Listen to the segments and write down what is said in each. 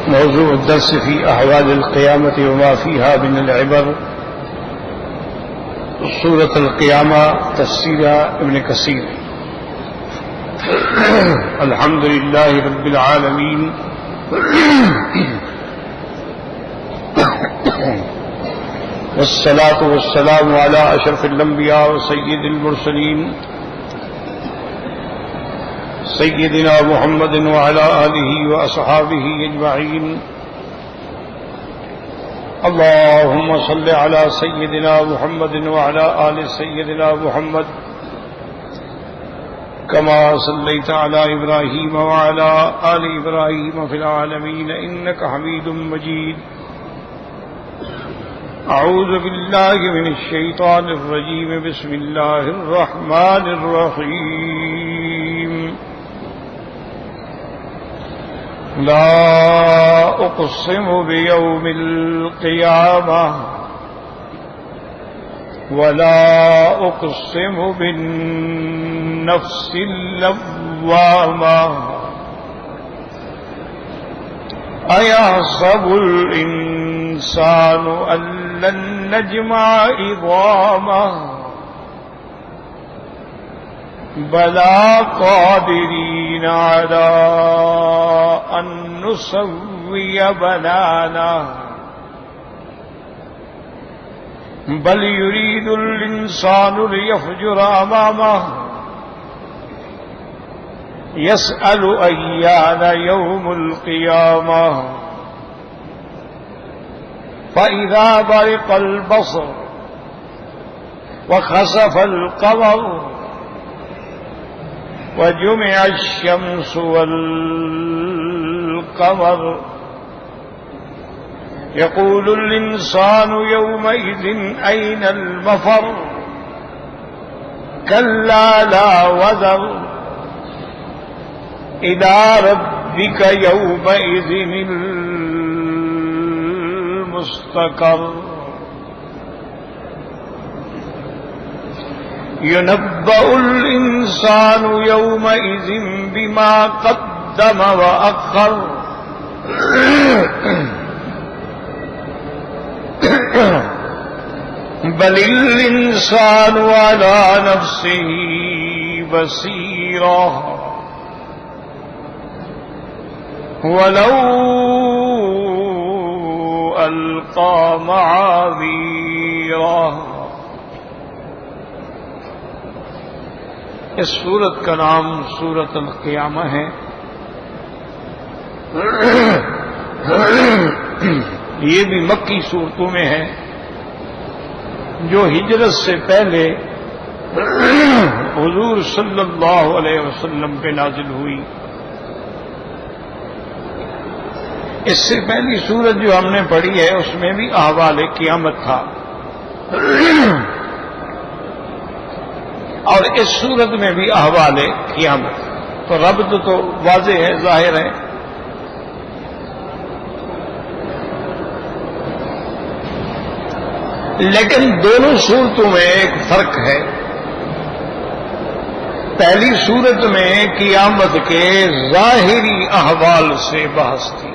موضوع الدرس في أحوال القيامة وما فيها من العبر، سورة القيامة، تفسير ابن كثير۔ الحمد لله رب العالمين، والصلاة والسلام على أشرف الأنبياء وسيد المرسلين سيدنا محمد وعلى آله وأصحابه أجمعين۔ اللهم صل على سيدنا محمد وعلى آل سيدنا محمد كما صليت على إبراهيم وعلى آل إبراهيم في العالمين إنك حميد مجيد۔ أعوذ بالله من الشيطان الرجيم، بسم الله الرحمن الرحيم۔ لا أقسم بيوم القيامة ولا أقسم بالنفس اللوامة، أيحسب الإنسان أن لن نجمع عظامه بلى قادرين على أن نسوي بنانه بل يريد الإنسان ليفجر أمامه يسأل أيان يوم القيامة فإذا برق البصر وخسف القمر وجمع الشمس والقمر يقول الإنسان يومئذ أين المفر كلا لا وزر إلى ربك يومئذ المستقر ينبأ الإنسان يومئذ بما قدم وأخر بل الإنسان على نفسه بصيرة ولو ألقى معاذيره۔ اس سورت کا نام سورت القیامہ ہے۔ یہ بھی مکی صورتوں میں ہے جو ہجرت سے پہلے حضور صلی اللہ علیہ وسلم پہ نازل ہوئی۔ اس سے پہلی سورت جو ہم نے پڑھی ہے اس میں بھی احوال قیامت تھا، اور اس سورت میں بھی احوال قیامت، تو ربط تو واضح ہے، ظاہر ہے۔ لیکن دونوں صورتوں میں ایک فرق ہے۔ پہلی صورت میں قیامت کے ظاہری احوال سے بحث تھی،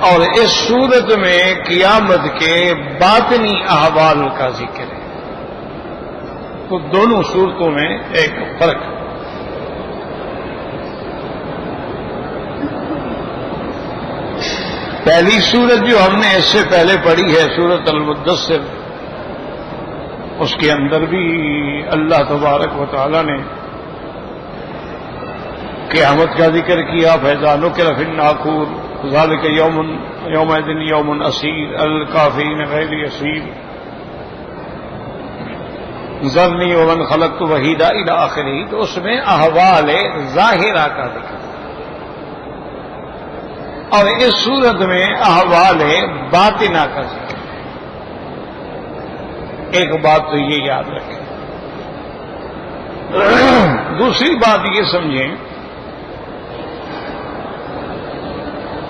اور اس صورت میں قیامت کے باطنی احوال کا ذکر ہے۔ تو دونوں صورتوں میں ایک فرق ہے۔ پہلی صورت جو ہم نے اس سے پہلے پڑھی ہے سورت المدثر، اس کے اندر بھی اللہ تبارک و تعالی نے قیامت کا ذکر کیا۔ فَإِذَا نُقِرَ فِي النَّاقُورِ ذَلِكَ يَوْمَئِذٍ يَوْمٌ عَسِيرٌ الْكَافِرِينَ غَيْرُ يَسِيرٍ ذَرْنِي وَمَنْ خَلَقْتُ وَحِيدًا إِلَى آخِرِهِ۔ تو اس میں احوال ظاہرہ کا ذکر، اور اس صورت میں احوال باطنہ کا ذکر۔ ایک بات تو یہ یاد رکھیں۔ دوسری بات یہ سمجھیں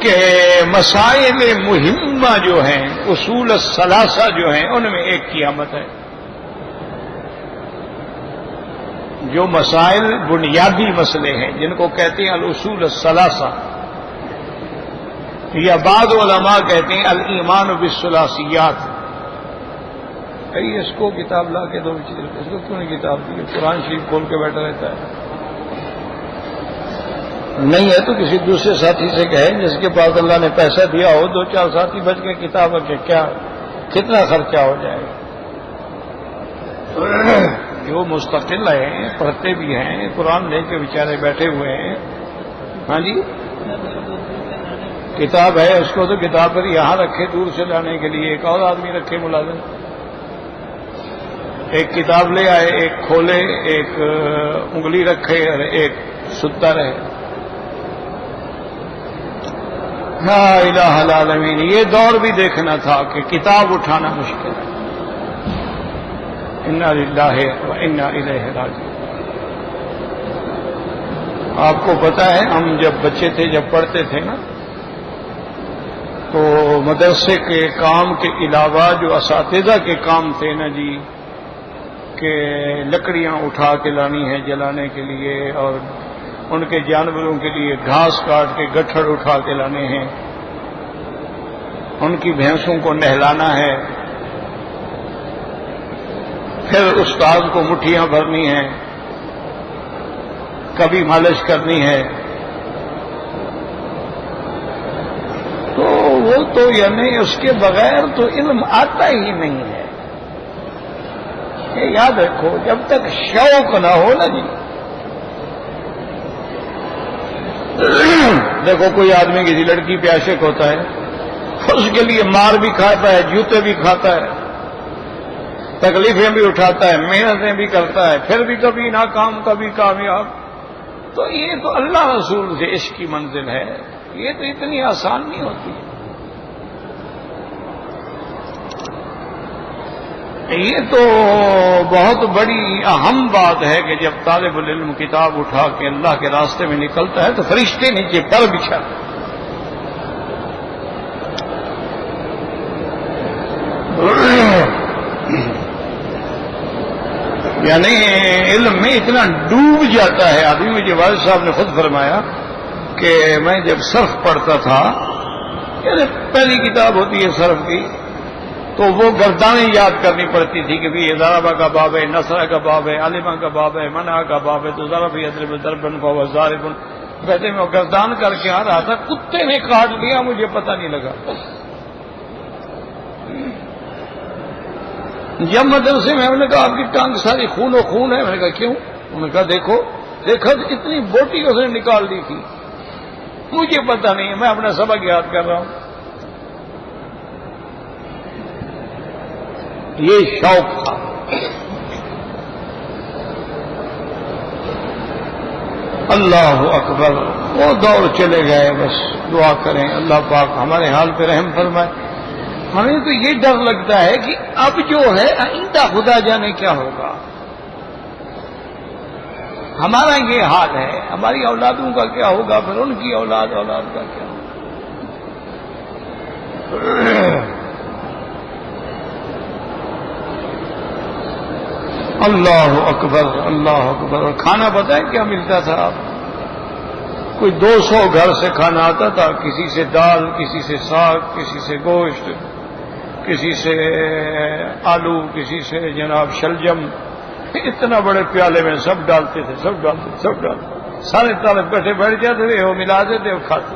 کہ مسائل مہمہ جو ہیں، اصول الثلاثہ جو ہیں، ان میں ایک قیامت ہے۔ جو مسائل بنیادی مسئلے ہیں جن کو کہتے ہیں الاصول الثلاثہ، یا بعض علماء کہتے ہیں الایمان بالثلاثیات، اس کو کتاب لا کے دو، اس کو کیوں نہیں کتاب دی؟ قرآن شریف کھول کے بیٹھا رہتا ہے. نہیں ہے تو کسی دوسرے ساتھی سے کہیں جس کے پاس اللہ نے پیسہ دیا ہو، 2-4 ساتھی بچ کے کتاب کے کیا کتنا خرچہ ہو جائے گا. جو مستقل ہیں، پڑھتے بھی ہیں، قرآن لے کے بیچارے بیٹھے ہوئے ہیں. ہاں جی، کتاب ہے اس کو تو کتاب پر یہاں رکھے، دور سے لانے کے لیے ایک اور آدمی رکھے ملازم. ایک کتاب لے آئے، ایک کھولے، ایک انگلی رکھے اور ایک ستا رہے. لا الہ الا العالمین. یہ دور بھی دیکھنا تھا کہ کتاب اٹھانا مشکل ہے. انا للہ و انا الیہ راجعون. آپ کو پتا ہے ہم جب بچے تھے، جب پڑھتے تھے نا، تو مدرسے کے کام کے علاوہ جو اساتذہ کے کام تھے نا جی، کہ لکڑیاں اٹھا کے لانی ہے جلانے کے لیے، اور ان کے جانوروں کے لیے گھاس کاٹ کے گٹھڑ اٹھا کے لانے ہیں، ان کی بھینسوں کو نہلانا ہے، پھر استاد کو مٹھیاں بھرنی ہیں، کبھی مالش کرنی ہے. تو وہ تو یعنی اس کے بغیر تو علم آتا ہی نہیں ہے. یہ یاد رکھو، جب تک شوق نہ ہو نا جی. دیکھو کوئی آدمی کسی لڑکی پہ عاشق ہوتا ہے، اس کے لیے مار بھی کھاتا ہے، جوتے بھی کھاتا ہے، تکلیفیں بھی اٹھاتا ہے، محنتیں بھی کرتا ہے، پھر بھی کبھی ناکام کبھی کامیاب. تو یہ تو اللہ رسول سے عشق کی منزل ہے. یہ تو اتنی آسان نہیں ہوتی. یہ تو بہت بڑی اہم بات ہے کہ جب طالب العلم کتاب اٹھا کے اللہ کے راستے میں نکلتا ہے تو فرشتے نیچے پر بچھا. یعنی علم میں اتنا ڈوب جاتا ہے آدمی. مجھے والد صاحب نے خود فرمایا کہ میں جب صرف پڑھتا تھا، یعنی پہلی کتاب ہوتی ہے صرف کی، تو وہ گردانیں یاد کرنی پڑتی تھی کہ یہ ضربہ کا باب ہے، نصرہ کا باب ہے، عالمہ کا باب ہے، منع کا باب ہے. تو ضرب یضرب ضربا فهو ضارب. کہتے میں گردان کر کے آ رہا تھا، کتے نے کاٹ لیا، مجھے پتہ نہیں لگا. جب مدرسے میں ہم نے کہا آپ کی ٹانگ ساری خون و خون ہے، میں نے کہا کیوں؟ انہوں نے کہا دیکھو اتنی بوٹی اس نے نکال دی تھی. مجھے پتہ نہیں، میں اپنا سبق یاد کر رہا ہوں. یہ شوق تھا. اللہ اکبر. وہ دور چلے گئے. بس دعا کریں اللہ پاک ہمارے حال پہ رحم فرمائے. ہمیں تو یہ ڈر لگتا ہے کہ اب جو ہے آئندہ خدا جانے کیا ہوگا. ہمارا یہ حال ہے، ہماری اولادوں کا کیا ہوگا، پھر ان کی اولاد کا کیا ہوگا. اللہ اکبر اللہ اکبر. اور کھانا پتہ ہے کیا ملتا تھا؟ آپ کوئی 200 گھر سے کھانا آتا تھا، کسی سے دال، کسی سے ساگ، کسی سے گوشت، کسی سے آلو، کسی سے جناب شلجم. اتنا بڑے پیالے میں سب ڈالتے تھے. سارے طالب بیٹھے بیٹھ جاتے تھے، وہ ملا دیتے اور کھاتے.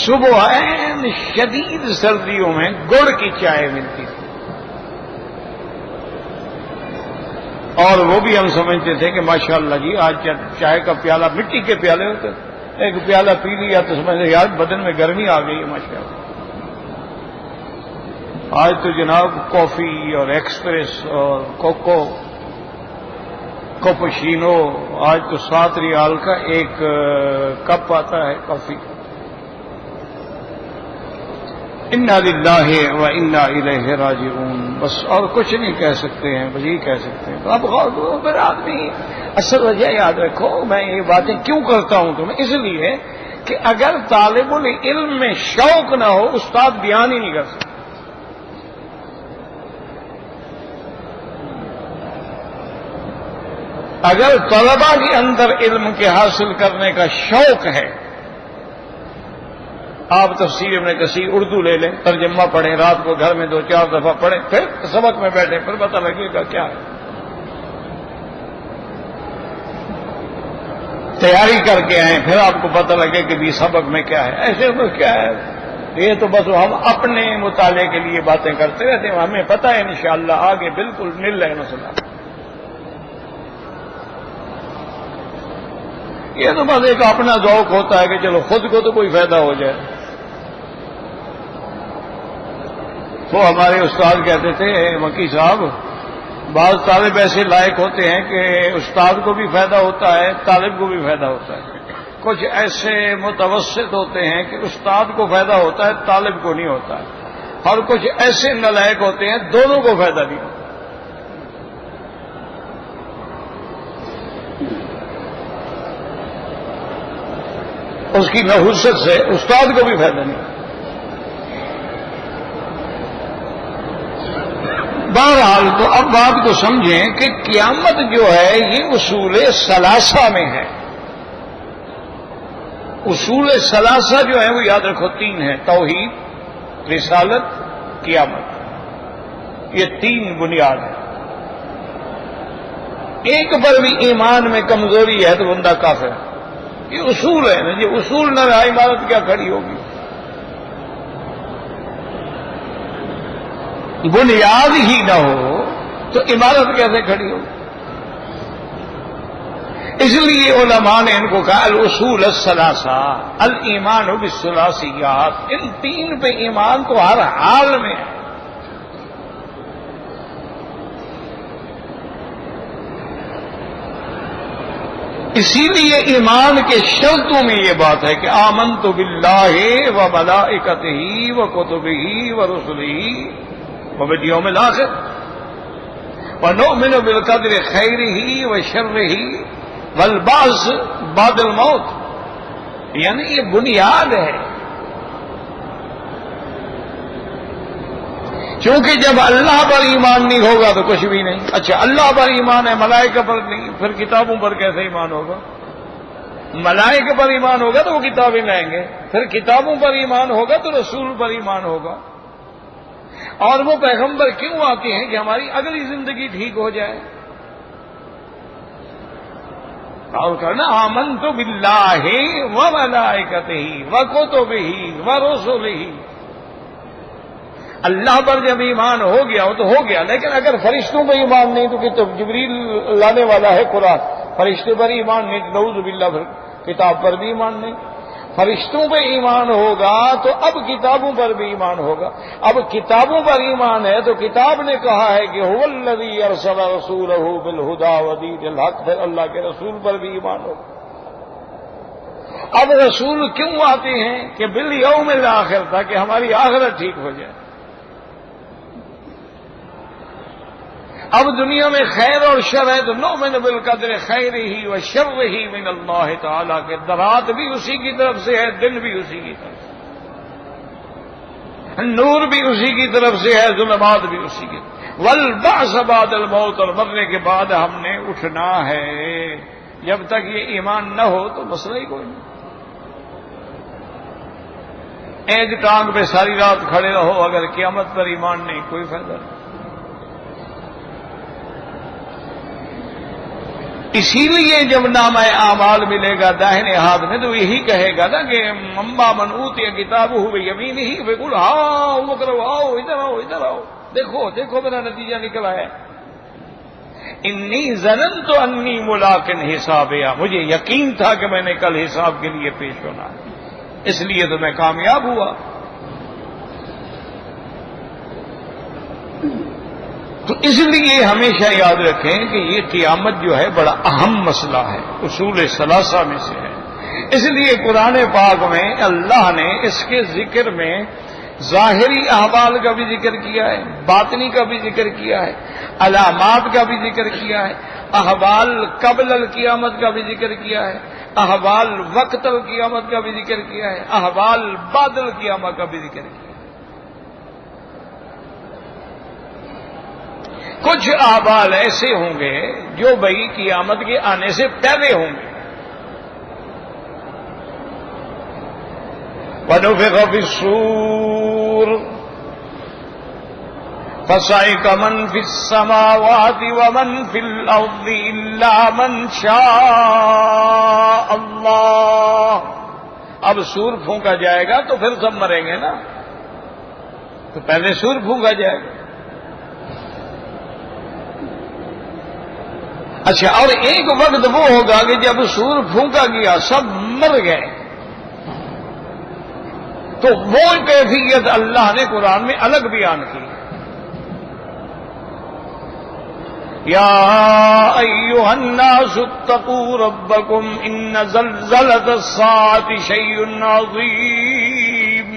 صبح عین شدید سردیوں میں گڑ کی چائے ملتی تھی، اور وہ بھی ہم سمجھتے تھے کہ ماشاءاللہ جی آج چائے کا پیالہ، مٹی کے پیالے ہوتے، ایک پیالہ پی لیا تو سمجھتے یار بدن میں گرمی آ گئی ہے ماشاءاللہ. آج تو جناب کافی اور ایکسپریس اور کوپوچینو، آج تو 7 ریال کا ایک کپ آتا ہے کافی. انا للہ و انا الیہ راجعون. بس اور کچھ نہیں کہہ سکتے ہیں، بس یہی کہہ سکتے ہیں. اب پھر آدمی اصل وجہ یاد رکھو، میں یہ باتیں کیوں کرتا ہوں تمہیں، اس لیے کہ اگر طالب العلم میں شوق نہ ہو، استاد بیان ہی نہیں کر سکتا. اگر طلبا کے اندر علم کے حاصل کرنے کا شوق ہے، آپ تفسیر ابن کثیر اردو لے لیں، ترجمہ پڑھیں، رات کو گھر میں 2-4 دفعہ پڑھیں، پھر سبق میں بیٹھیں، پھر پتہ لگے گا کیا ہے۔ تیاری کر کے آئیں، پھر آپ کو پتہ لگے کہ بھی سبق میں کیا ہے۔ ایسے میں کیا ہے، یہ تو بس ہم اپنے مطالعے کے لیے باتیں کرتے رہتے ہیں، ہمیں پتہ ہے انشاءاللہ آگے بالکل مل رہے مسئلہ۔ یہ تو بس ایک اپنا ذوق ہوتا ہے کہ چلو خود کو تو کوئی فائدہ ہو جائے۔ تو ہمارے استاد کہتے تھے مکی صاحب، بعض طالب ایسے لائق ہوتے ہیں کہ استاد کو بھی فائدہ ہوتا ہے، طالب کو بھی فائدہ ہوتا ہے۔ کچھ ایسے متوسط ہوتے ہیں کہ استاد کو فائدہ ہوتا ہے، طالب کو نہیں ہوتا ہے، اور کچھ ایسے نالائق ہوتے ہیں دونوں کو فائدہ نہیں ہوتا۔ اس کی نحوست سے استاد کو بھی فائدہ نہیں ہوتا۔ بہرحال تو اب بات کو سمجھیں کہ قیامت جو ہے یہ اصول ثلاثہ میں ہے۔ اصول ثلاثہ جو ہے وہ یاد رکھو 3 ہیں: توحید، رسالت، قیامت۔ یہ 3 بنیاد ہیں۔ ایک پر بھی ایمان میں کمزوری ہے تو بندہ کافر ہے۔ یہ اصول ہے نا جی، اصول نہ رہا عمارت کیا کھڑی ہوگی؟ بنیاد ہی نہ ہو تو عمارت کیسے کھڑی ہوگی؟ اس لیے علماء نے ان کو کہا الاصول الثلاثہ، الایمان بالثلاثیات۔ ان 3 پہ ایمان تو ہر حال میں ہے۔ اسی لیے ایمان کے شرطوں میں یہ بات ہے کہ آمنت باللہ و ملائکتہ و کتبہ و رسلہ وبالیوم الآخر ونؤمن بالقدر خیرہ و شرہ والبعث بعد الموت۔ یعنی یہ بنیاد ہے، چونکہ جب اللہ پر ایمان نہیں ہوگا تو کچھ بھی نہیں۔ اچھا اللہ پر ایمان ہے، ملائکہ پر نہیں، پھر کتابوں پر کیسے ایمان ہوگا؟ ملائکہ پر ایمان ہوگا تو وہ کتابیں لائیں گے، پھر کتابوں پر ایمان ہوگا تو رسول پر ایمان ہوگا۔ اور وہ پیغمبر کیوں آتے ہیں؟ کہ ہماری اگلی زندگی ٹھیک ہو جائے۔ اور کرنا آمنت باللہ و ملائکتہ و کتبہ و رسلہ۔ اللہ پر جب ایمان ہو گیا وہ تو ہو گیا، لیکن اگر فرشتوں پر ایمان نہیں تو کہ جبریل لانے والا ہے قرآن، فرشتے پر ایمان نہیں تو نعوذ باللہ پھر کتاب پر بھی ایمان نہیں۔ فرشتوں پہ ایمان ہوگا تو اب کتابوں پر بھی ایمان ہوگا۔ اب کتابوں پر ایمان ہے تو کتاب نے کہا ہے کہ هو الذی ارسل رسولہ بالہدی ودین الحق، پھر اللہ کے رسول پر بھی ایمان ہوگا۔ اب رسول کیوں آتے ہیں؟ کہ بالیوم الآخر، تاکہ ہماری آخرت ٹھیک ہو جائے۔ اب دنیا میں خیر اور شر ہے تو نؤمن بالقدر خیرہ و شرہ من اللہ تعالیٰ، کے درات بھی اسی کی طرف سے ہے، دن بھی اسی کی طرف سے، نور بھی اسی کی طرف سے ہے، ظلمات بھی اسی کی طرف۔ والبعث بعد الموت، اور مرنے کے بعد ہم نے اٹھنا ہے۔ جب تک یہ ایمان نہ ہو تو مسئلہ ہی کوئی نہیں۔ ایک ٹانگ پہ ساری رات کھڑے رہو، اگر قیامت پر ایمان نہیں کوئی فائدہ نہیں۔ اسی لیے جب نامہ اعمال ملے گا داہنے ہاتھ میں تو یہی کہے گا نا کہ اما من اوتی کتابہ بیمینہ فیقول ہاؤ اقرؤ، آؤ ادھر آؤ ادھر آؤ، دیکھو دیکھو میرا نتیجہ نکلا ہے۔ انی ظننت انی ملاق حسابیا، مجھے یقین تھا کہ میں نے کل حساب کے لیے پیش ہونا ہے، اس لیے تو میں کامیاب ہوا۔ تو اس لیے ہمیشہ یاد رکھیں کہ یہ قیامت جو ہے بڑا اہم مسئلہ ہے، اصول ثلاثہ میں سے ہے۔ اس لیے قرآن پاک میں اللہ نے اس کے ذکر میں ظاہری احوال کا بھی ذکر کیا ہے، باطنی کا بھی ذکر کیا ہے، علامات کا بھی ذکر کیا ہے، احوال قبل القیامت کا بھی ذکر کیا ہے، احوال وقت القیامت کا بھی ذکر کیا ہے، احوال بعد القیامت کا بھی ذکر کیا ہے۔ کچھ اعمال ایسے ہوں گے جو بھئی قیامت کے آنے سے پہلے ہوں گے. وَنُفِخَ فِي الصُّورِ فَصَعِقَ مَن فِي السَّمَاوَاتِ وَمَن فِي الْأَرْضِ إِلَّا مَن شَاءَ اللَّهُ. اب سور پھونکا جائے گا تو پھر سب مریں گے نا، تو پہلے سور پھونکا جائے گا. اچھا، اور ایک وقت وہ ہوگا کہ جب سور پھونکا گیا سب مر گئے، تو وہ کیفیت اللہ نے قرآن میں الگ بیان کی. یا ایھا الناس اتقوا ربکم ان زلزلۃ الساعۃ شیء عظیم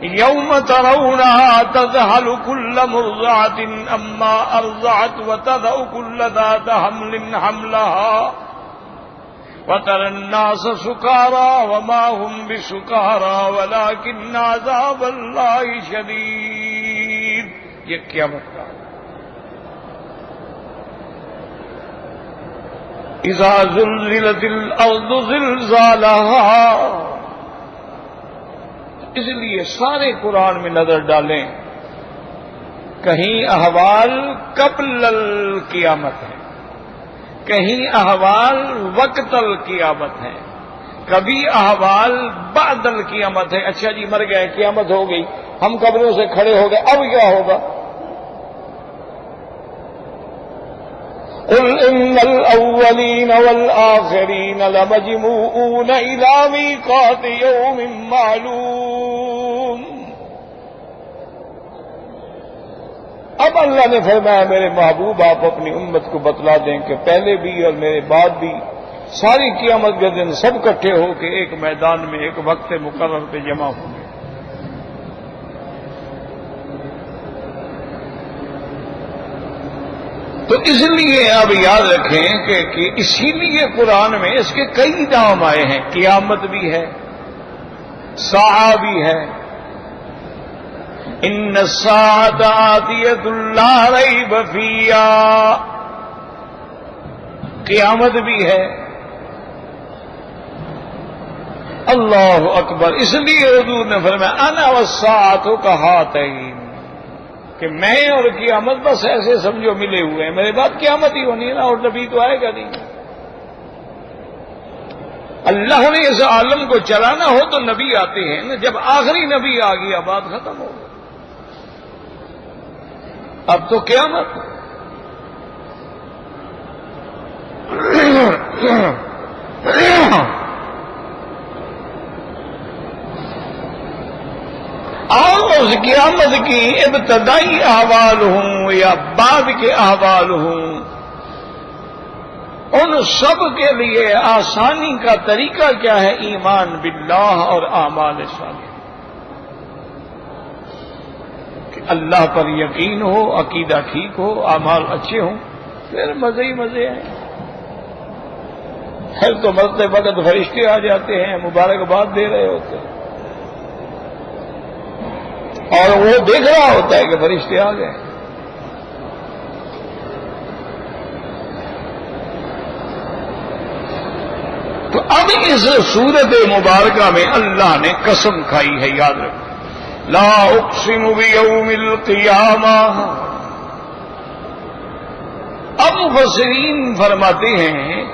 یوم ترونها تذهل كل مرضعة عما ارضعت وتضع كل ذات حمل حملها وترى الناس سكارى وما هم بسكارى ولكن عذاب الله شديد. یہ قیامت کا اذا زلزلت الارض زلزالها. اس لیے سارے قرآن میں نظر ڈالیں، کہیں احوال قبل القیامت ہے، کہیں احوال وقت القیامت ہے، کبھی احوال بعد القیامت ہے. اچھا جی، مر گئے، قیامت ہو گئی، ہم قبروں سے کھڑے ہو گئے، اب کیا ہوگا؟ قل ان الاولین والآخرین لمجموعون الی میقات یوم معلوم. اب اللہ نے فرمایا میرے محبوب آپ اپنی امت کو بتلا دیں کہ پہلے بھی اور میرے بعد بھی ساری قیامت کے دن سب اکٹھے ہو کے ایک میدان میں ایک وقت مقرر پہ جمع ہوں گے. تو اس لیے اب یاد رکھیں کہ اسی لیے قرآن میں اس کے کئی نام آئے ہیں. قیامت بھی ہے، ساعہ بھی ہے، ان الساعۃ آتیۃ لا ریب فیہا، قیامت بھی ہے. اللہ اکبر. اس لیے حضور نے فرمایا انا والساعۃ کہاتین، کہ میں اور قیامت بس ایسے سمجھو ملے ہوئے ہیں، میرے بعد قیامت ہی ہونی ہے نا، اور نبی تو آئے گا نہیں. اللہ نے اس عالم کو چلانا ہو تو نبی آتے ہیں نا. جب آخری نبی آ گیا بات ختم ہو گئی، اب تو قیامت. اور اس قیامت کی ابتدائی احوال ہوں یا بعد کے احوال ہوں، ان سب کے لیے آسانی کا طریقہ کیا ہے؟ ایمان باللہ اور اعمال صالحہ، کہ اللہ پر یقین ہو، عقیدہ ٹھیک ہو، اعمال اچھے ہوں، پھر مزے ہی مزے ہیں. پھر تو مرتے وقت فرشتے آ جاتے ہیں، مبارکباد دے رہے ہوتے ہیں، اور وہ دیکھ رہا ہوتا ہے کہ فرشتے آ گئے. تو اب اس سورت مبارکہ میں اللہ نے قسم کھائی ہے، یاد رکھو، لا اقسم بیوم القیامہ. اب مفسرین فرماتے ہیں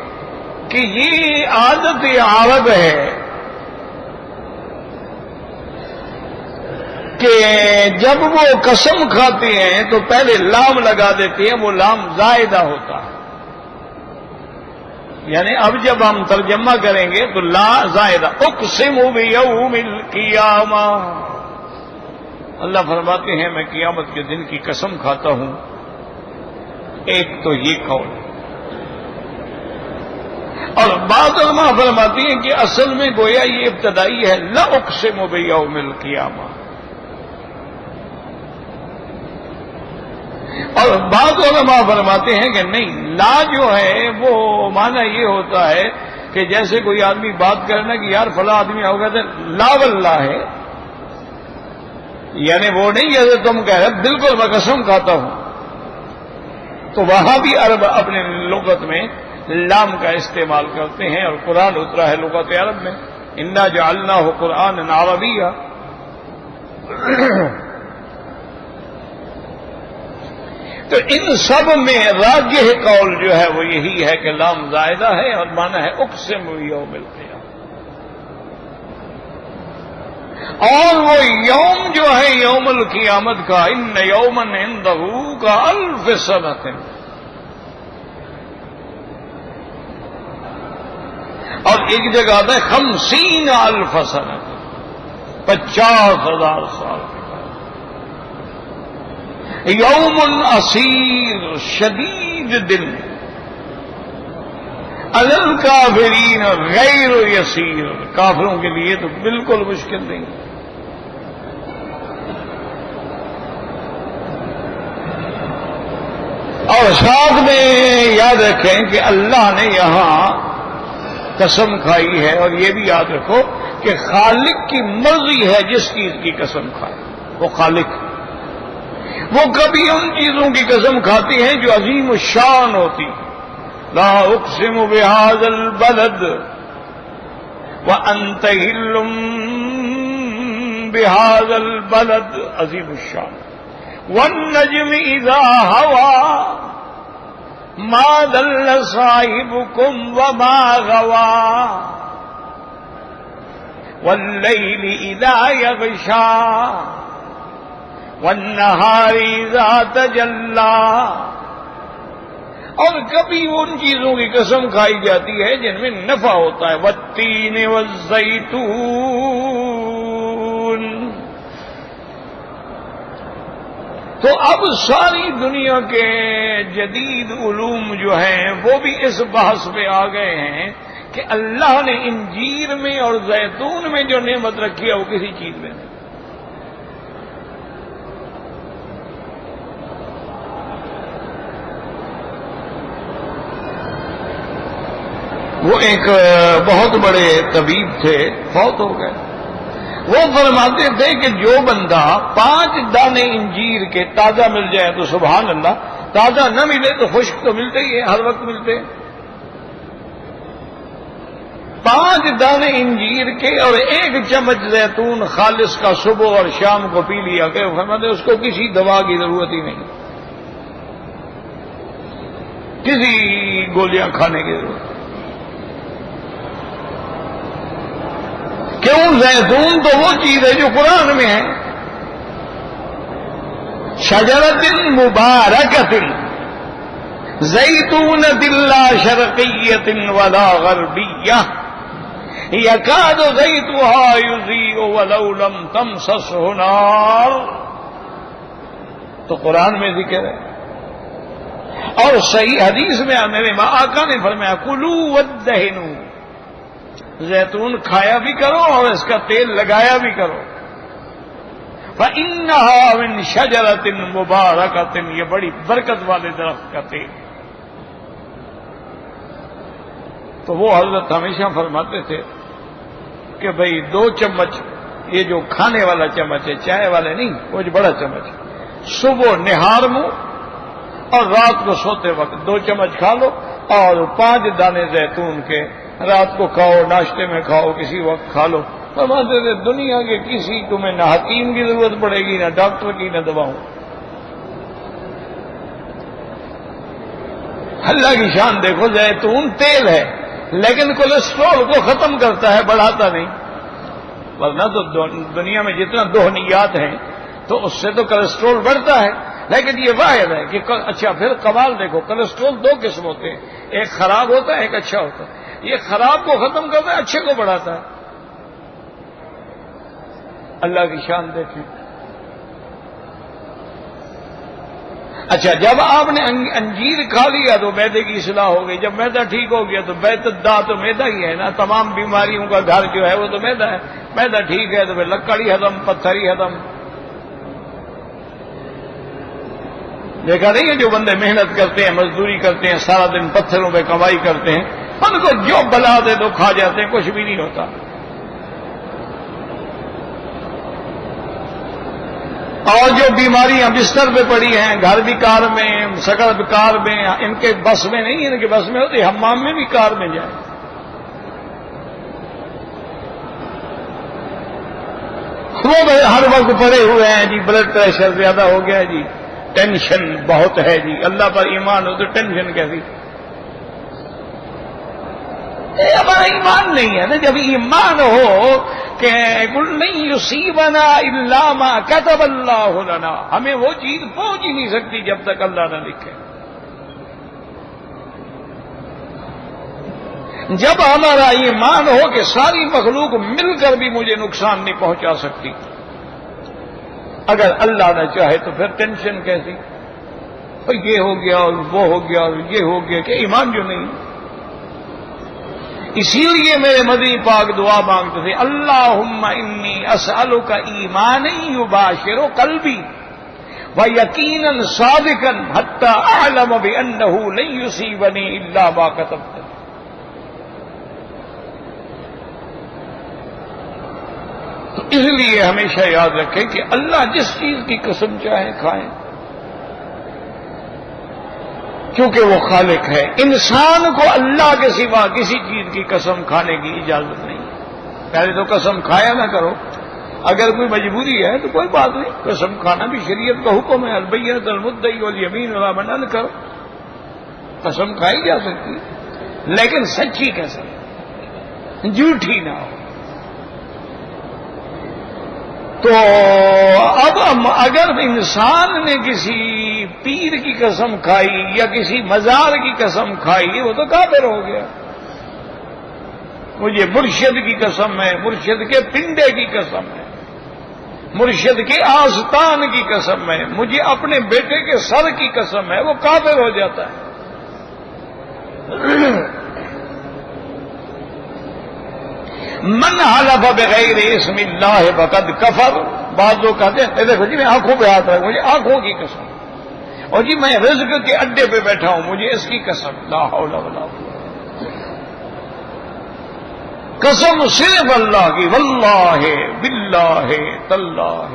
کہ یہ عادت عرب ہے کہ جب وہ قسم کھاتے ہیں تو پہلے لام لگا دیتے ہیں، وہ لام زائدہ ہوتا ہے. یعنی اب جب ہم ترجمہ کریں گے تو لا زائدہ، اقسم بیوم القیامہ. اللہ فرماتے ہیں میں قیامت کے دن کی قسم کھاتا ہوں. ایک تو یہ قول، اور بعض علماء فرماتی ہیں کہ اصل میں گویا یہ ابتدائی ہے، لا اقسم بیوم القیامہ. اور بعض علماء فرماتے ہیں کہ نہیں، لا جو ہے وہ معنی یہ ہوتا ہے کہ جیسے کوئی آدمی بات کرنا کہ یار فلاں آدمی ہوگا تو لا واللہ ہے، یعنی وہ نہیں جیسے تم کہہ رہے بالکل میں قسم کھاتا ہوں. تو وہاں بھی عرب اپنے لغت میں لام کا استعمال کرتے ہیں، اور قرآن اترا ہے لغت عرب میں. انا جعلناہ قرآنا عربیا. تو ان سب میں راجح قول جو ہے وہ یہی ہے کہ لام زائدہ ہے اور معنی ہے اقسم بیوم القیامہ. اور وہ یوم جو ہے یوم القیامت کا، ان یومن عندہ کا الف سنۃ، اور ایک جگہ آتا ہے 50,000 سنۃ، 50,000 سال کے بعد. یوم عسیر شدید دن علی الکافرین غیر یسیر، کافروں کے لیے تو بالکل مشکل نہیں. اور ساتھ میں یاد رکھیں کہ اللہ نے یہاں قسم کھائی ہے، اور یہ بھی یاد رکھو کہ خالق کی مرضی ہے جس چیز کی قسم کھائے. وہ خالق، وہ کبھی ان چیزوں کی قسم کھاتی ہیں جو عظیم الشان ہوتی. لا اقسم بهذا البلد وانت حل بهذا البلد، عظیم الشان. والنجم اذا هوى ما ضل صاحبكم وما غوى والليل اذا يغشى والنهار اذا تجلى. اور کبھی ان چیزوں کی قسم کھائی جاتی ہے جن میں نفع ہوتا ہے. والتین والزیتون. تو اب ساری دنیا کے جدید علوم جو ہیں وہ بھی اس بحث پہ آ گئے ہیں کہ اللہ نے انجیر میں اور زیتون میں جو نعمت رکھی ہے وہ کسی چیز میں نہیں. وہ ایک بہت بڑے طبیب تھے، فوت ہو گئے. وہ فرماتے تھے کہ جو بندہ 5 دانے انجیر کے تازہ مل جائے تو سبحان اللہ، تازہ نہ ملے تو خشک تو ملتے ہی ہے، ہر وقت ملتے ہیں. 5 دانے انجیر کے اور 1 چمچ زیتون خالص کا صبح اور شام کو پی لیا کہ فرماتے اس کو کسی دوا کی ضرورت ہی نہیں، کسی گولیاں کھانے کی ضرورت. کیوں؟ زیتون تو وہ چیز ہے جو قرآن میں ہے. شجرۃ مبارکۃ زیتونۃ لا شرقیۃ ولا غربیہ یکاد زیتها یضیء ولو لم تمسسہ نار. تو قرآن میں ذکر ہے. اور صحیح حدیث میں میرے آقا نے فرمایا کلوا وادہنوا، زیتون کھایا بھی کرو اور اس کا تیل لگایا بھی کرو. فَإِنَّهَا مِن شَجَرَةٍ مُبَارَكَةٍ، یہ بڑی برکت والے درخت کا تیل. تو وہ حضرت ہمیشہ فرماتے تھے کہ بھئی 2 چمچ، یہ جو کھانے والا چمچ ہے، چائے والے نہیں، وہ جو بڑا چمچ، صبح نہار منہ اور رات کو سوتے وقت 2 چمچ کھا لو، اور 5 دانے زیتون کے رات کو کھاؤ، ناشتے میں کھاؤ، کسی وقت کھا لو. فرماتے تھے دنیا کے کسی تمہیں نہ حکیم کی ضرورت پڑے گی، نہ ڈاکٹر کی، نہ دواؤں. اللہ کی شان دیکھو، زیتون تیل ہے لیکن کولیسٹرول کو ختم کرتا ہے، بڑھاتا نہیں. ورنہ تو دنیا میں جتنا دہنیات ہیں تو اس سے تو کولیسٹرول بڑھتا ہے. لیکن یہ واحد ہے کہ اچھا پھر کمال دیکھو، کولیسٹرول 2 قسم ہوتے ہیں، ایک خراب ہوتا ہے، ایک اچھا ہوتا ہے. یہ خراب کو ختم کرتا ہے، اچھے کو بڑھاتا ہے. اللہ کی شان دیکھیں. اچھا جب آپ نے انجیر کھا لیا تو میدے کی اصلاح ہو گئی. جب میدا ٹھیک ہو گیا تو بیت الدا تو میدا ہی ہے نا، تمام بیماریوں کا گھر جو ہے وہ تو میدا ہے. میدا ٹھیک ہے تو پھر لکڑی ہضم، پتھری ہضم. دیکھا نہیں ہے جو بندے محنت کرتے ہیں، مزدوری کرتے ہیں، سارا دن پتھروں پہ کمائی کرتے ہیں، ان کو جو بلا دے تو کھا جاتے ہیں، کچھ بھی نہیں ہوتا. اور جو بیماریاں بستر پہ پڑی ہیں، گھر بھی کار میں، سکر بھی کار میں، ان کے بس میں نہیں، ان کے بس میں ہوتی، حمام میں بھی کار میں جائیں۔ وہ ہر وقت پڑے ہوئے ہیں جی، بلڈ پریشر زیادہ ہو گیا جی، ٹینشن بہت ہے جی، اللہ پر ایمان ہو تو ٹینشن کیسی؟ ہمارا ایمان نہیں ہے نا۔ جب ایمان ہو کہ قل لن یصیبنا الا ما کتب اللہ لنا، ہمیں وہ چیز پہنچ ہی نہیں سکتی جب تک اللہ نہ لکھے۔ جب ہمارا ایمان ہو کہ ساری مخلوق مل کر بھی مجھے نقصان نہیں پہنچا سکتی، اگر اللہ نہ چاہے تو پھر ٹینشن کیسی؟ یہ ہو گیا اور وہ ہو گیا اور یہ ہو گیا، کہ ایمان جو نہیں۔ اسی لیے میرے مدنی پاک دعا مانگتے تھے، اللہم انی اسألک ایمانا یباشر قلبی ویقینا صادقا حتی اعلم بانہ لن یصیبنی الا ما کتبت۔ تو اس لیے ہمیشہ یاد رکھیں کہ اللہ جس چیز کی قسم چاہے کھائیں، کیونکہ وہ خالق ہے۔ انسان کو اللہ کے سوا کسی چیز کی قسم کھانے کی اجازت نہیں۔ پہلے تو قسم کھایا نہ کرو، اگر کوئی مجبوری ہے تو کوئی بات نہیں، قسم کھانا بھی شریعت کا حکم ہے، البینۃ المدعی والیمین علی من انکر، قسم کھائی جا سکتی ہے، لیکن سچی قسم، جھوٹی نہ ہو۔ تو اب اگر انسان نے کسی پیر کی قسم کھائی یا کسی مزار کی قسم کھائی، وہ تو کافر ہو گیا۔ مجھے مرشد کی قسم ہے، مرشد کے پنڈے کی قسم ہے، مرشد کے آستان کی قسم ہے، مجھے اپنے بیٹے کے سر کی قسم ہے، وہ کافر ہو جاتا ہے۔ من حلف بغیر اسم اللہ فقد کفر۔ بعض لوگ کہتے ہیں دیکھو جی میں آنکھوں پہ ہاتھ رکھ، مجھے آنکھوں کی قسم، اور جی میں رزق کے اڈے پہ بیٹھا ہوں، مجھے اس کی قسم، لا حول ولا قوت۔ قسم صرف اللہ کی، واللہ باللہ تاللہ۔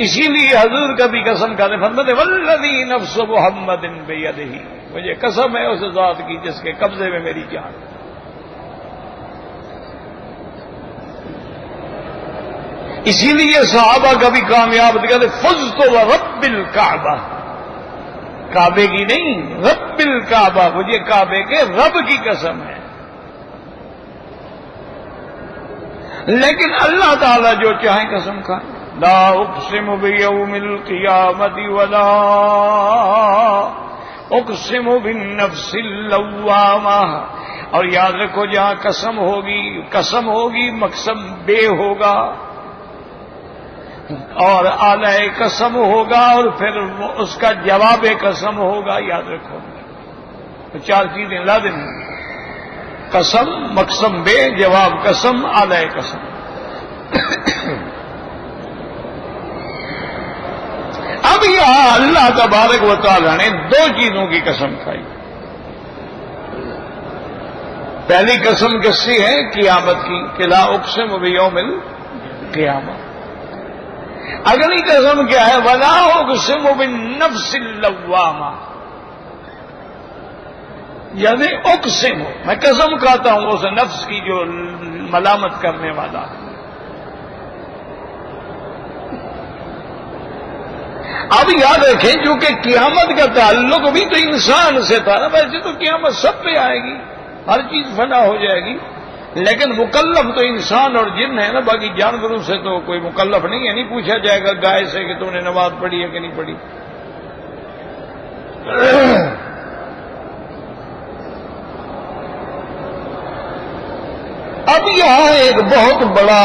اسی لیے حضور کا بھی قسم کھاتے فرماتے والذی نفس محمد بیدہ، مجھے قسم ہے اس ذات کی جس کے قبضے میں میری جان۔ اسی لیے صحابہ کا بھی کامیاب کہتے فزت ورب الکعبہ، کعبے کی نہیں، رب الکعبہ، مجھے کعبے کے رب کی قسم ہے۔ لیکن اللہ تعالیٰ جو چاہیں قسم کھائیں، لا اقسم بیوم القیامت ولا اقسم بالنفس اللوامہ۔ اور یاد رکھو جہاں قسم ہوگی مقسم بے ہوگا، اور آلہ قسم ہوگا، اور پھر اس کا جواب قسم ہوگا۔ یاد رکھو تو چار چیزیں لازم، قسم، مقسم بے، جواب قسم، آلہ قسم۔ اب یہاں اللہ تبارک و تعالی نے دو چیزوں کی قسم کھائی۔ پہلی قسم کس سے ہے؟ قیامت کی، کہ لا اقسم بیوم القیامہ۔ اگلی قسم کیا ہے؟ ولا اقسم بالنفس اللوامہ، یعنی اقسم، میں قسم کھاتا ہوں اس نفس کی جو ملامت کرنے والا ہے۔ اب یاد رکھیں چونکہ قیامت کا تعلق بھی تو انسان سے تھا نا، ویسے تو قیامت سب پہ آئے گی، ہر چیز فنا ہو جائے گی، لیکن مکلف تو انسان اور جن ہے نا، باقی جانوروں سے تو کوئی مکلف نہیں ہے۔ نہیں پوچھا جائے گا گائے سے کہ تم نے نماز پڑھی ہے کہ نہیں پڑھی۔ اب یہاں ایک بہت بڑا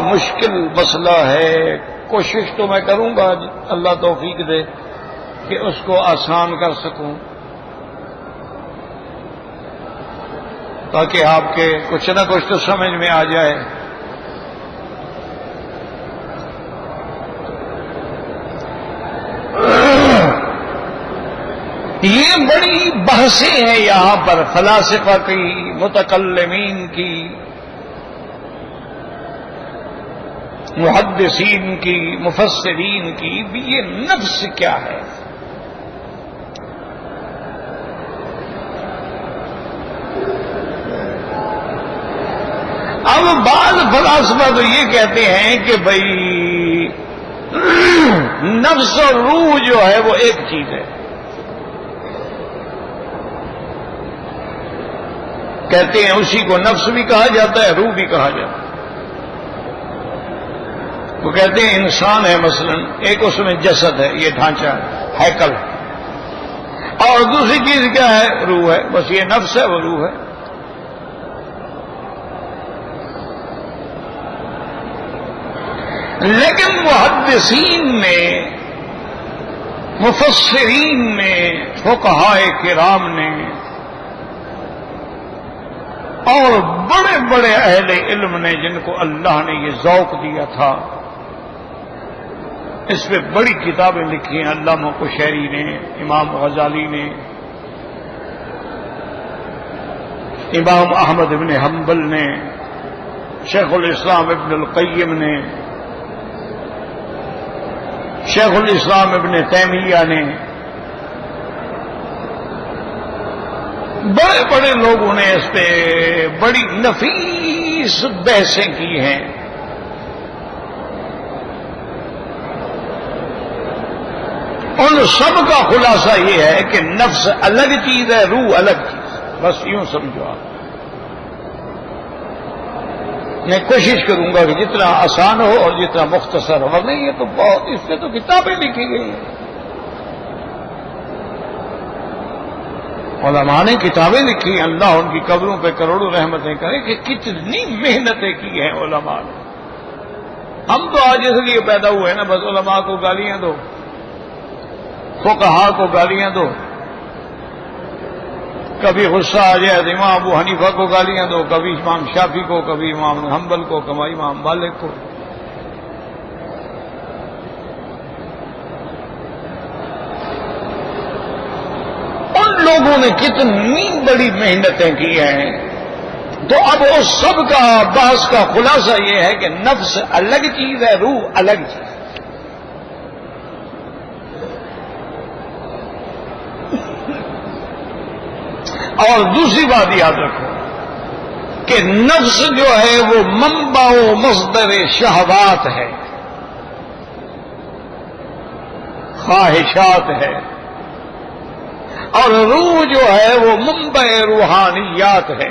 مشکل مسئلہ ہے، کوشش تو میں کروں گا اللہ توفیق دے کہ اس کو آسان کر سکوں، تاکہ آپ کے کچھ نہ کچھ تو سمجھ میں آ جائے۔ یہ بڑی بحثیں ہیں یہاں پر فلاسفہ کی، متکلمین کی، محدثین کی، مفسرین کی بھی یہ نفس کیا ہے. اب بعض فلاسفہ تو یہ کہتے ہیں کہ بھائی نفس اور روح جو ہے وہ ایک چیز ہے. کہتے ہیں اسی کو نفس بھی کہا جاتا ہے، روح بھی کہا جاتا ہے. وہ کہتے ہیں انسان ہے مثلا، ایک اس میں جسد ہے، یہ ڈھانچہ ہے، ہیکل ہے، اور دوسری چیز کیا ہے؟ روح ہے. بس یہ نفس ہے، وہ روح ہے. لیکن محدثین نے، مفسرین نے، فقہائے کرام نے اور بڑے بڑے اہل علم نے، جن کو اللہ نے یہ ذوق دیا تھا، اس پہ بڑی کتابیں لکھی ہیں. علامہ قشیری نے، امام غزالی نے، امام احمد ابن حنبل نے، شیخ الاسلام ابن القیم نے، شیخ الاسلام ابن تیمیہ نے، بڑے بڑے لوگوں نے اس پہ بڑی نفیس بحثیں کی ہیں. ان سب کا خلاصہ یہ ہے کہ نفس الگ چیز ہے، روح الگ چیز. بس یوں سمجھو آپ. میں کوشش کروں گا کہ جتنا آسان ہو اور جتنا مختصر ہو. ورنہ یہ تو بہت، اس پہ تو کتابیں لکھی گئی ہیں. علماء نے کتابیں لکھی، اللہ ان کی قبروں پہ کروڑوں رحمتیں کرے کہ کتنی محنتیں کی ہیں علماء نے. ہم تو آج اس لیے پیدا ہوئے ہیں نا، بس علماء کو گالیاں دو، فقہاء کو گالیاں دو. کبھی غصہ آ جائے تو امام ابو حنیفہ کو گالیاں دو، کبھی امام شافعی کو، کبھی امام حنبل کو، کبھی امام مالک کو. ان لوگوں نے کتنی بڑی محنتیں کی ہیں. تو اب اس سب کا بحث کا خلاصہ یہ ہے کہ نفس الگ چیز ہے، روح الگ چیز ہے. اور دوسری بات یاد رکھو کہ نفس جو ہے وہ منبع و مصدر شہوات ہے، خواہشات ہے. اور روح جو ہے وہ منبع روحانیات ہے.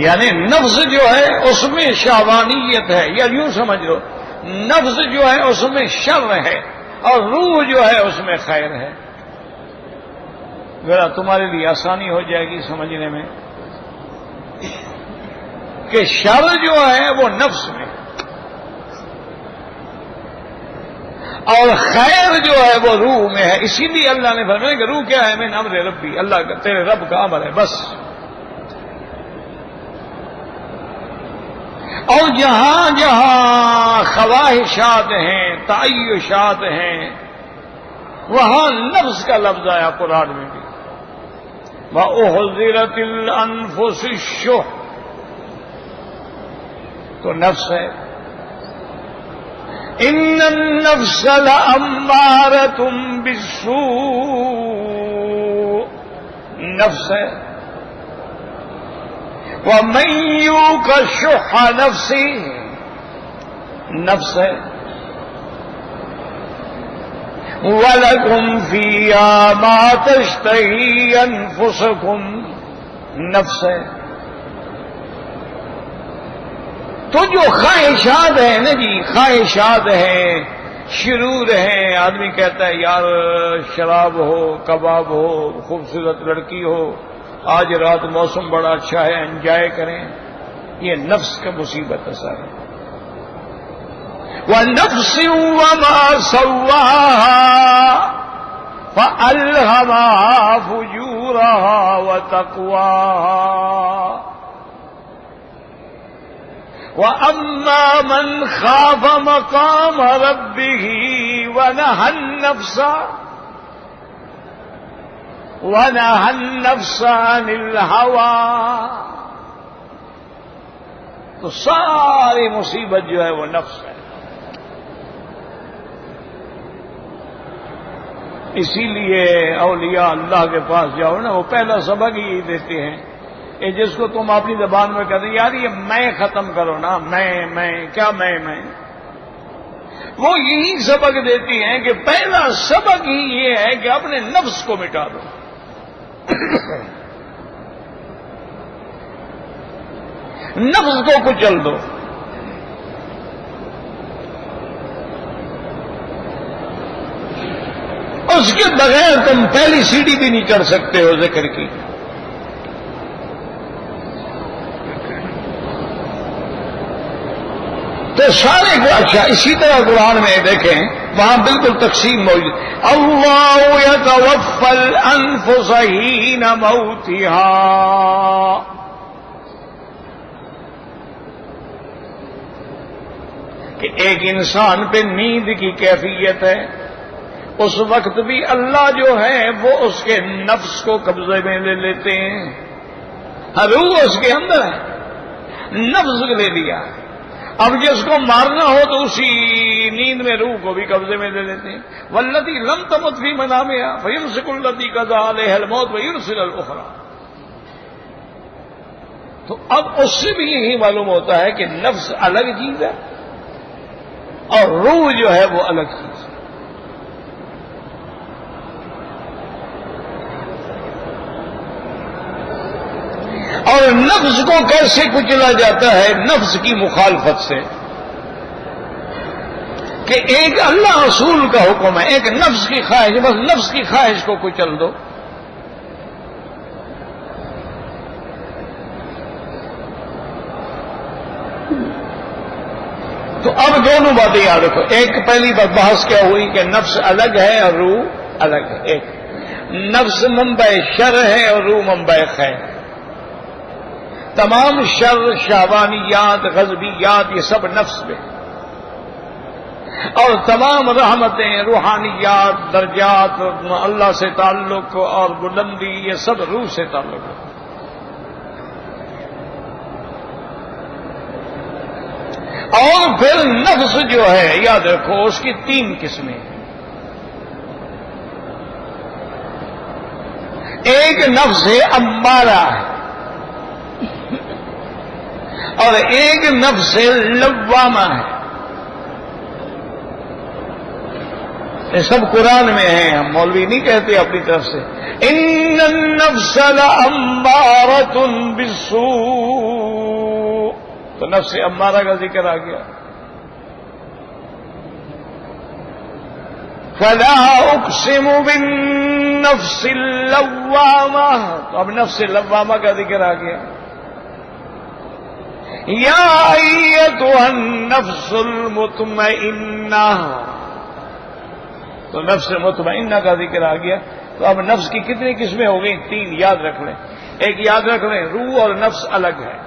یعنی نفس جو ہے اس میں شہوانیت ہے، یا یوں سمجھ لو نفس جو ہے اس میں شر ہے، اور روح جو ہے اس میں خیر ہے. ذرا تمہارے لیے آسانی ہو جائے گی سمجھنے میں کہ شر جو ہے وہ نفس میں، اور خیر جو ہے وہ روح میں ہے. اسی لیے اللہ نے فرمایا کہ روح کیا ہے؟ من امر ربی، اللہ کا، تیرے رب کا امر ہے بس. اور جہاں جہاں خواہشات ہیں، تعیشات ہیں، وہاں نفس کا لفظ آیا قرآن میں بھی. وَأُحْضِرَتِ الْأَنفُسُ الشُّحَّ، تو نفس ہے. إِنَّ النَّفْسَ لَأَمَّارَةٌ بِالسُّوءِ، نفس ہے. وَمَن يُوقَ شُحَّ نَفْسِهِ، نفس ہے. وَلَكُمْ فِيهَا مَا تَشْتَهِي أَنفُسُكُمْ، نفس ہے. تو جو خواہشات ہیں نا جی، خواہشات ہیں، شرور ہیں. آدمی کہتا ہے یار شراب ہو، کباب ہو، خوبصورت لڑکی ہو، آج رات موسم بڑا اچھا ہے، انجوائے کریں. یہ نفس کا مصیبت اثر ہے. وَنَفْسٍ وَمَا سَوَّاهَا فَأَلْهَمَهَا فُجُورَهَا وَتَقْوَاهَا. وَأَمَّا مَنْ خَافَ مَقَامَ رَبِّهِ وَنَهَى النَّفْسَ وَنَهَى النَّفْسَ عَنِ الْهَوَىٰ. تو ساری مصیبت جو ہے وہ نفس ہے. اسی لیے اولیاء اللہ کے پاس جاؤ نا، وہ پہلا سبق ہی دیتے ہیں. یہ جس کو تم اپنی زبان میں کہتے ہیں یار یہ میں ختم کرو نا، میں کیا میں وہ یہی سبق دیتی ہیں کہ پہلا سبق ہی یہ ہے کہ اپنے نفس کو مٹا دو. نفس کو کچل دو. اس کے بغیر تم پہلی سیڑھی بھی نہیں چڑھ سکتے ہو ذکر کی. تو سارے کو اچھا اسی طرح قرآن میں دیکھیں وہاں بالکل تقسیم موجود. اللہ یتوفی الانفس حین موتہا. کہ ایک انسان پہ نیند کی کیفیت ہے، اس وقت بھی اللہ جو ہے وہ اس کے نفس کو قبضے میں لے لیتے ہیں. روح اس کے اندر ہے، نفس کو لے لیا. اب جس کو مارنا ہو تو اسی نیند میں روح کو بھی قبضے میں لے لیتے ہیں. واللتی لم تمت فی منامہا فیمسک التی قضی علیہا الموت ویرسل الاخری. تو اب اس سے بھی یہی معلوم ہوتا ہے کہ نفس الگ چیز ہے اور روح جو ہے وہ الگ چیز ہے. اور نفس کو کیسے کچلا جاتا ہے؟ نفس کی مخالفت سے. کہ ایک اللہ رسول کا حکم ہے، ایک نفس کی خواہش، بس نفس کی خواہش کو کچل دو. تو اب دونوں باتیں یاد رکھو. ایک پہلی بات بحث کیا ہوئی کہ نفس الگ ہے اور روح الگ ہے. ایک نفس منبع شر ہے اور روح منبع خیر. تمام شر، شہوانیات، غضبیات یہ سب نفس میں، اور تمام رحمتیں، روحانیات، درجات، اللہ سے تعلق اور بلندی یہ سب روح سے تعلق ہے. اور پھر نفس جو ہے یاد رکھو اس کی 3 قسمیں. ایک نفس ہے امارہ ہے اور ایک نفس لوامہ ہے. یہ سب قرآن میں ہیں، ہم مولوی نہیں کہتے اپنی طرف سے. ان النفس لامارۃ بالسوء. تو نفس امارہ کا ذکر آ گیا. فلا اقسم بالنفس اللوامہ. تو اب نفس لوامہ کا ذکر آ گیا. یا ایتھا النفس المطمئنہ. تو نفس مطمئنہ کا ذکر آ گیا. تو اب نفس کی کتنی قسمیں ہو گئی؟ 3 یاد رکھ لیں. ایک یاد رکھ لیں روح اور نفس الگ ہے.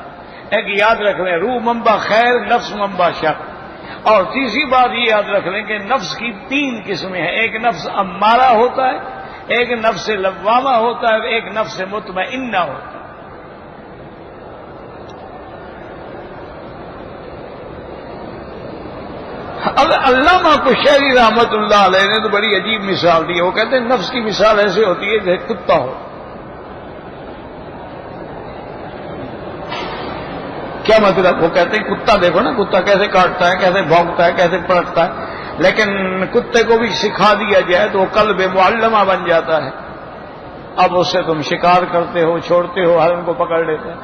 ایک یاد رکھ لیں روح منبع خیر، نفس منبع شر. اور تیسری بات یہ یاد رکھ لیں کہ نفس کی 3 قسمیں ہیں. ایک نفس امارہ ہوتا ہے، ایک نفس لوامہ ہوتا ہے، ایک نفس مطمئنہ ہوتا ہے. اب علامہ کشیری رحمت اللہ علیہ نے تو بڑی عجیب مثال دی. وہ کہتے ہیں نفس کی مثال ایسے ہوتی ہے جیسے کتا ہو. کیا مطلب؟ وہ کہتے ہیں کتا دیکھو نا، کتا کیسے کاٹتا ہے، کیسے بھونکتا ہے، کیسے پلٹتا ہے. لیکن کتے کو بھی سکھا دیا جائے تو وہ قلب معلمہ بن جاتا ہے. اب اس سے تم شکار کرتے ہو، چھوڑتے ہو، ہر ان کو پکڑ لیتے ہیں،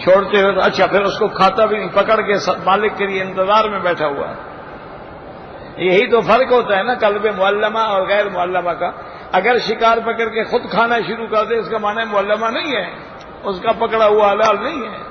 چھوڑتے ہو تو اچھا پھر اس کو کھاتا بھی نہیں، پکڑ کے مالک کے لیے انتظار میں بیٹھا ہوا ہے. یہی تو فرق ہوتا ہے نا قلب معلمہ اور غیر معلمہ کا. اگر شکار پکڑ کے خود کھانا شروع کر دے اس کا معنی معلمہ نہیں ہے، اس کا پکڑا ہوا حلال نہیں ہے.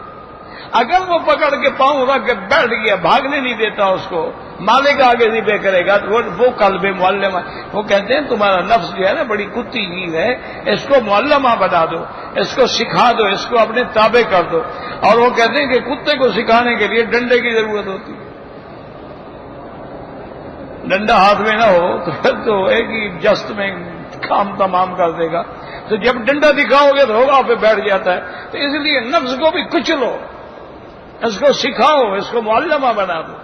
اگر وہ پکڑ کے پاؤں رکھ کے بیٹھ گیا، بھاگنے نہیں دیتا اس کو، مالک آگے نہیں بے کرے گا، تو وہ قلب معلمہ. وہ کہتے ہیں تمہارا نفس جو ہے نا بڑی کتی چیز ہے، اس کو معلمہ بنا دو، اس کو سکھا دو، اس کو اپنے تابع کر دو. اور وہ کہتے ہیں کہ کتے کو سکھانے کے لیے ڈنڈے کی ضرورت ہوتی ہے. ڈنڈا ہاتھ میں نہ ہو تو پھر تو ایک ہی جست میں کام تمام کر دے گا. تو جب ڈنڈا دکھاؤ گے تو ہوگا پہ بیٹھ جاتا ہے. تو اس لیے نفس کو بھی کچلو، اس کو سکھاؤ، اس کو معلمہ بنا دو.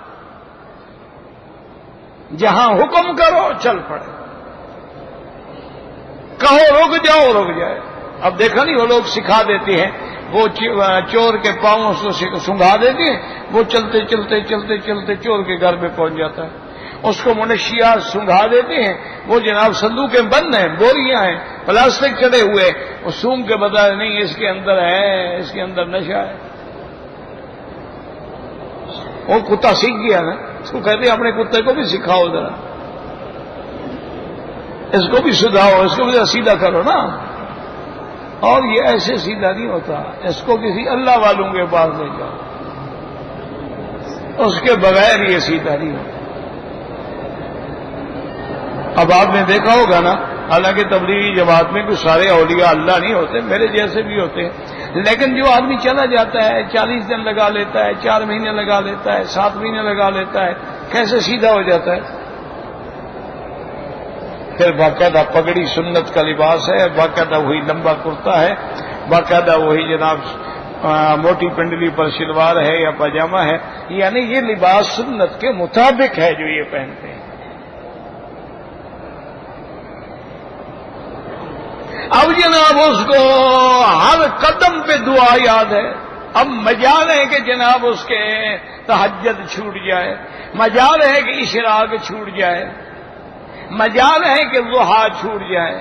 جہاں حکم کرو چل پڑے، کہو رک جاؤ رک جائے. اب دیکھا نہیں وہ لوگ سکھا دیتے ہیں، وہ چور کے پاؤں سے سنگھا دیتے ہیں، وہ چلتے چلتے چلتے چلتے چور کے گھر میں پہنچ جاتا ہے. اس کو منشیات سنگھا دیتے ہیں، وہ جناب صندوقیں بند ہیں، بوریاں ہیں، پلاسٹک چڑھے ہوئے، وہ سونگ کے بتا نہیں اس کے اندر ہے، اس کے اندر نشہ ہے. وہ کتا سیکھ گیا نا، اس کو کہتے ہیں اپنے کتے کو بھی سکھاؤ ذرا، اس کو بھی سدھاؤ، اس کو بھی سیدھا کرو نا. اور یہ ایسے سیدھا نہیں ہوتا، اس کو کسی اللہ والوں کے پاس لے جاؤ، اس کے بغیر یہ سیدھا نہیں ہوتا. اب آپ نے دیکھا ہوگا نا، حالانکہ تبلیغی جماعت میں کچھ سارے اولیاء اللہ نہیں ہوتے، میرے جیسے بھی ہوتے ہیں، لیکن جو آدمی چلا جاتا ہے 40 دن لگا لیتا ہے، 4 مہینے لگا لیتا ہے، 7 مہینے لگا لیتا ہے، کیسے سیدھا ہو جاتا ہے. پھر باقاعدہ پگڑی سنت کا لباس ہے، باقاعدہ وہی لمبا کرتا ہے، باقاعدہ وہی جناب موٹی پنڈلی پر شلوار ہے یا پاجامہ ہے، یعنی یہ لباس سنت کے مطابق ہے جو یہ پہنتے ہیں. اب جناب اس کو ہر قدم پہ دعا یاد ہے. اب مجال ہے کہ جناب اس کے تہجد چھوٹ جائے، مجال ہے کہ اشراق چھوٹ جائے، مجال ہے کہ ضحا چھوٹ جائے.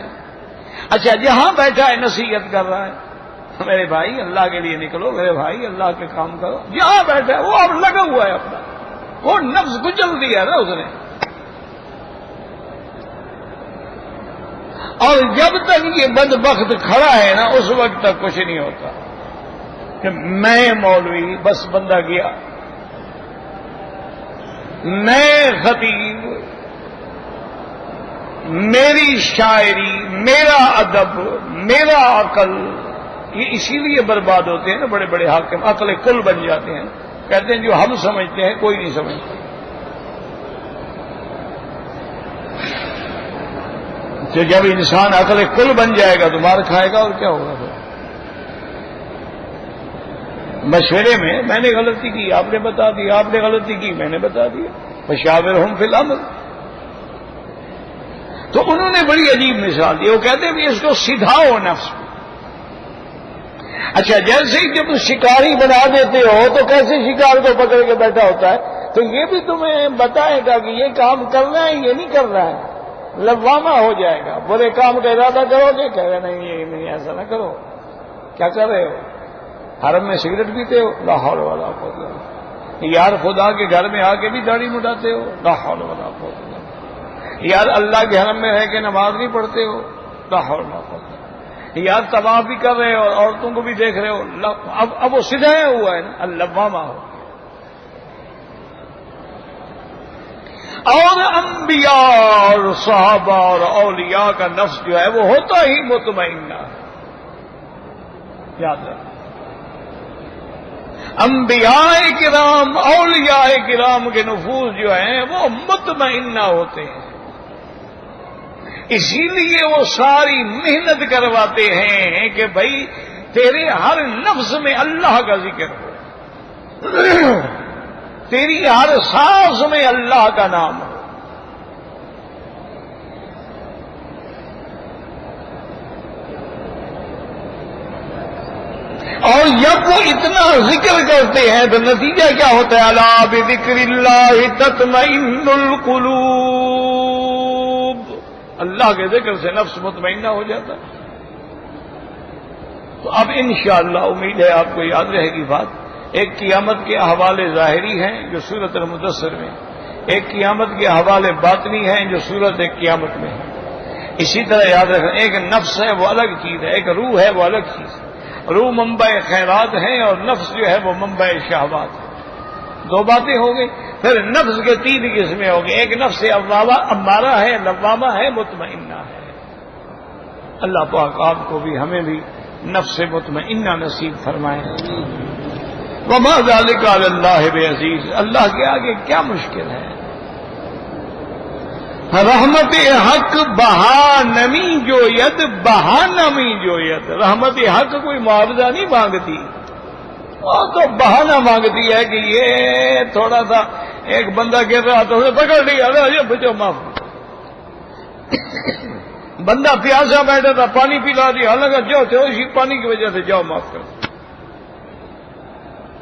اچھا جہاں بیٹھا ہے نصیحت کر رہا ہے، میرے بھائی اللہ کے لیے نکلو، میرے بھائی اللہ کے کام کرو. جہاں بیٹھا ہے وہ اب لگا ہوا ہے اپنا، وہ نفس کچل دیا نا اس نے. اور جب تک یہ بدبخت کھڑا ہے نا اس وقت تک کچھ نہیں ہوتا کہ میں مولوی، بس بندہ گیا، میں خطیب، میری شاعری، میرا ادب، میرا عقل. یہ اسی لیے برباد ہوتے ہیں نا بڑے بڑے حاکم، عقل کل بن جاتے ہیں. کہتے ہیں جو ہم سمجھتے ہیں کوئی نہیں سمجھتا. تو جب انسان عقل کل بن جائے گا تو مار کھائے گا، اور کیا ہوگا پھر. مشورے میں نے غلطی کی آپ نے بتا دی، آپ نے غلطی کی میں نے بتا دیا. فشاورہم فی الامر. تو انہوں نے بڑی عجیب مثال دی. وہ کہتے ہیں کہ اس کو سدھاؤ نفس. اچھا جیسے ہی جب شکاری بنا دیتے ہو تو کیسے شکار کو پکڑ کے بیٹھا ہوتا ہے، تو یہ بھی تمہیں بتائے گا کہ یہ کام کرنا ہے یہ نہیں کرنا ہے. لوامہ ہو جائے گا. برے کام کا ارادہ کرو گے، کہے گا نہیں یہ نہیں، ایسا نہ کرو. کیا کر رہے ہو؟ حرم میں سگریٹ پیتے ہو، لا حول ولا قوت الا باللہ. یار خدا کے گھر میں آ کے بھی داڑھی مٹاتے ہو، لا حول ولا قوت الا باللہ. یار اللہ کے حرم میں رہ کے نماز نہیں پڑھتے ہو، لا حول ولا قوت الا باللہ. یار طواف بھی کر رہے ہو اور عورتوں کو بھی دیکھ رہے ہو. اب وہ سدھایا ہوا ہے نا، اللوامہ ہو. اور انبیاء اور صحابہ اور اولیاء کا نفس جو ہے وہ ہوتا ہی مطمئنہ. یاد رکھ، انبیاء کرام اولیاء کرام کے نفوس جو ہیں وہ مطمئنہ ہوتے ہیں. اسی لیے وہ ساری محنت کرواتے ہیں کہ بھائی تیرے ہر نفس میں اللہ کا ذکر ہو، تیری ہر سانس میں اللہ کا نام ہو. اور جب وہ اتنا ذکر کرتے ہیں تو نتیجہ کیا ہوتا ہے؟ الا بذکر اللہ تطمئن القلوب. اللہ کے ذکر سے نفس مطمئنہ ہو جاتا ہے. تو اب انشاءاللہ امید ہے آپ کو یاد رہے گی بات. ایک قیامت کے احوال ظاہری ہیں جو سورۃ المدثر میں، ایک قیامت کے احوال باطنی ہیں جو سورۃ قیامت میں ہیں. اسی طرح یاد رکھیں، ایک نفس ہے وہ الگ چیز ہے، ایک روح ہے وہ الگ چیز ہے. روح منبع خیرات ہے اور نفس جو ہے وہ منبع شہوات ہے. دو باتیں ہو گئی. پھر نفس کے 3 قسمیں ہو گئی. ایک نفس امارہ ہے، لوامہ ہے، مطمئنہ ہے. اللہ پاک آپ کو بھی ہمیں بھی نفس مطمئنہ نصیب فرمائے. وما ذلک علی اللہ بعزیز. اللہ کے آگے کیا مشکل ہے. رحمت حق بہا نمی جوید بہا نمی جوید. رحمت حق کوئی معاوضہ نہیں مانگتی، وہ تو بہانہ مانگتی ہے کہ یہ تھوڑا سا ایک بندہ گر رہا تو اسے پکڑ لیا، بچو معاف. بندہ پیاسا بیٹھا تھا، پانی پلا دیا، حالانکہ جو تھے اسی پانی کی وجہ سے جاؤ معاف کر.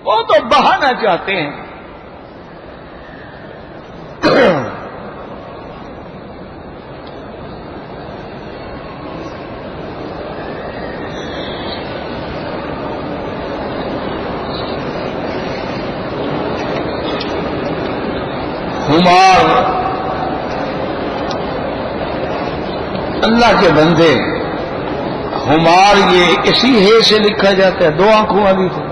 وہ تو بہانا چاہتے ہیں. ہمار اللہ کے بندے، ہمار یہ اسی ہے سے لکھا جاتا ہے، دو آنکھوں والی تھی.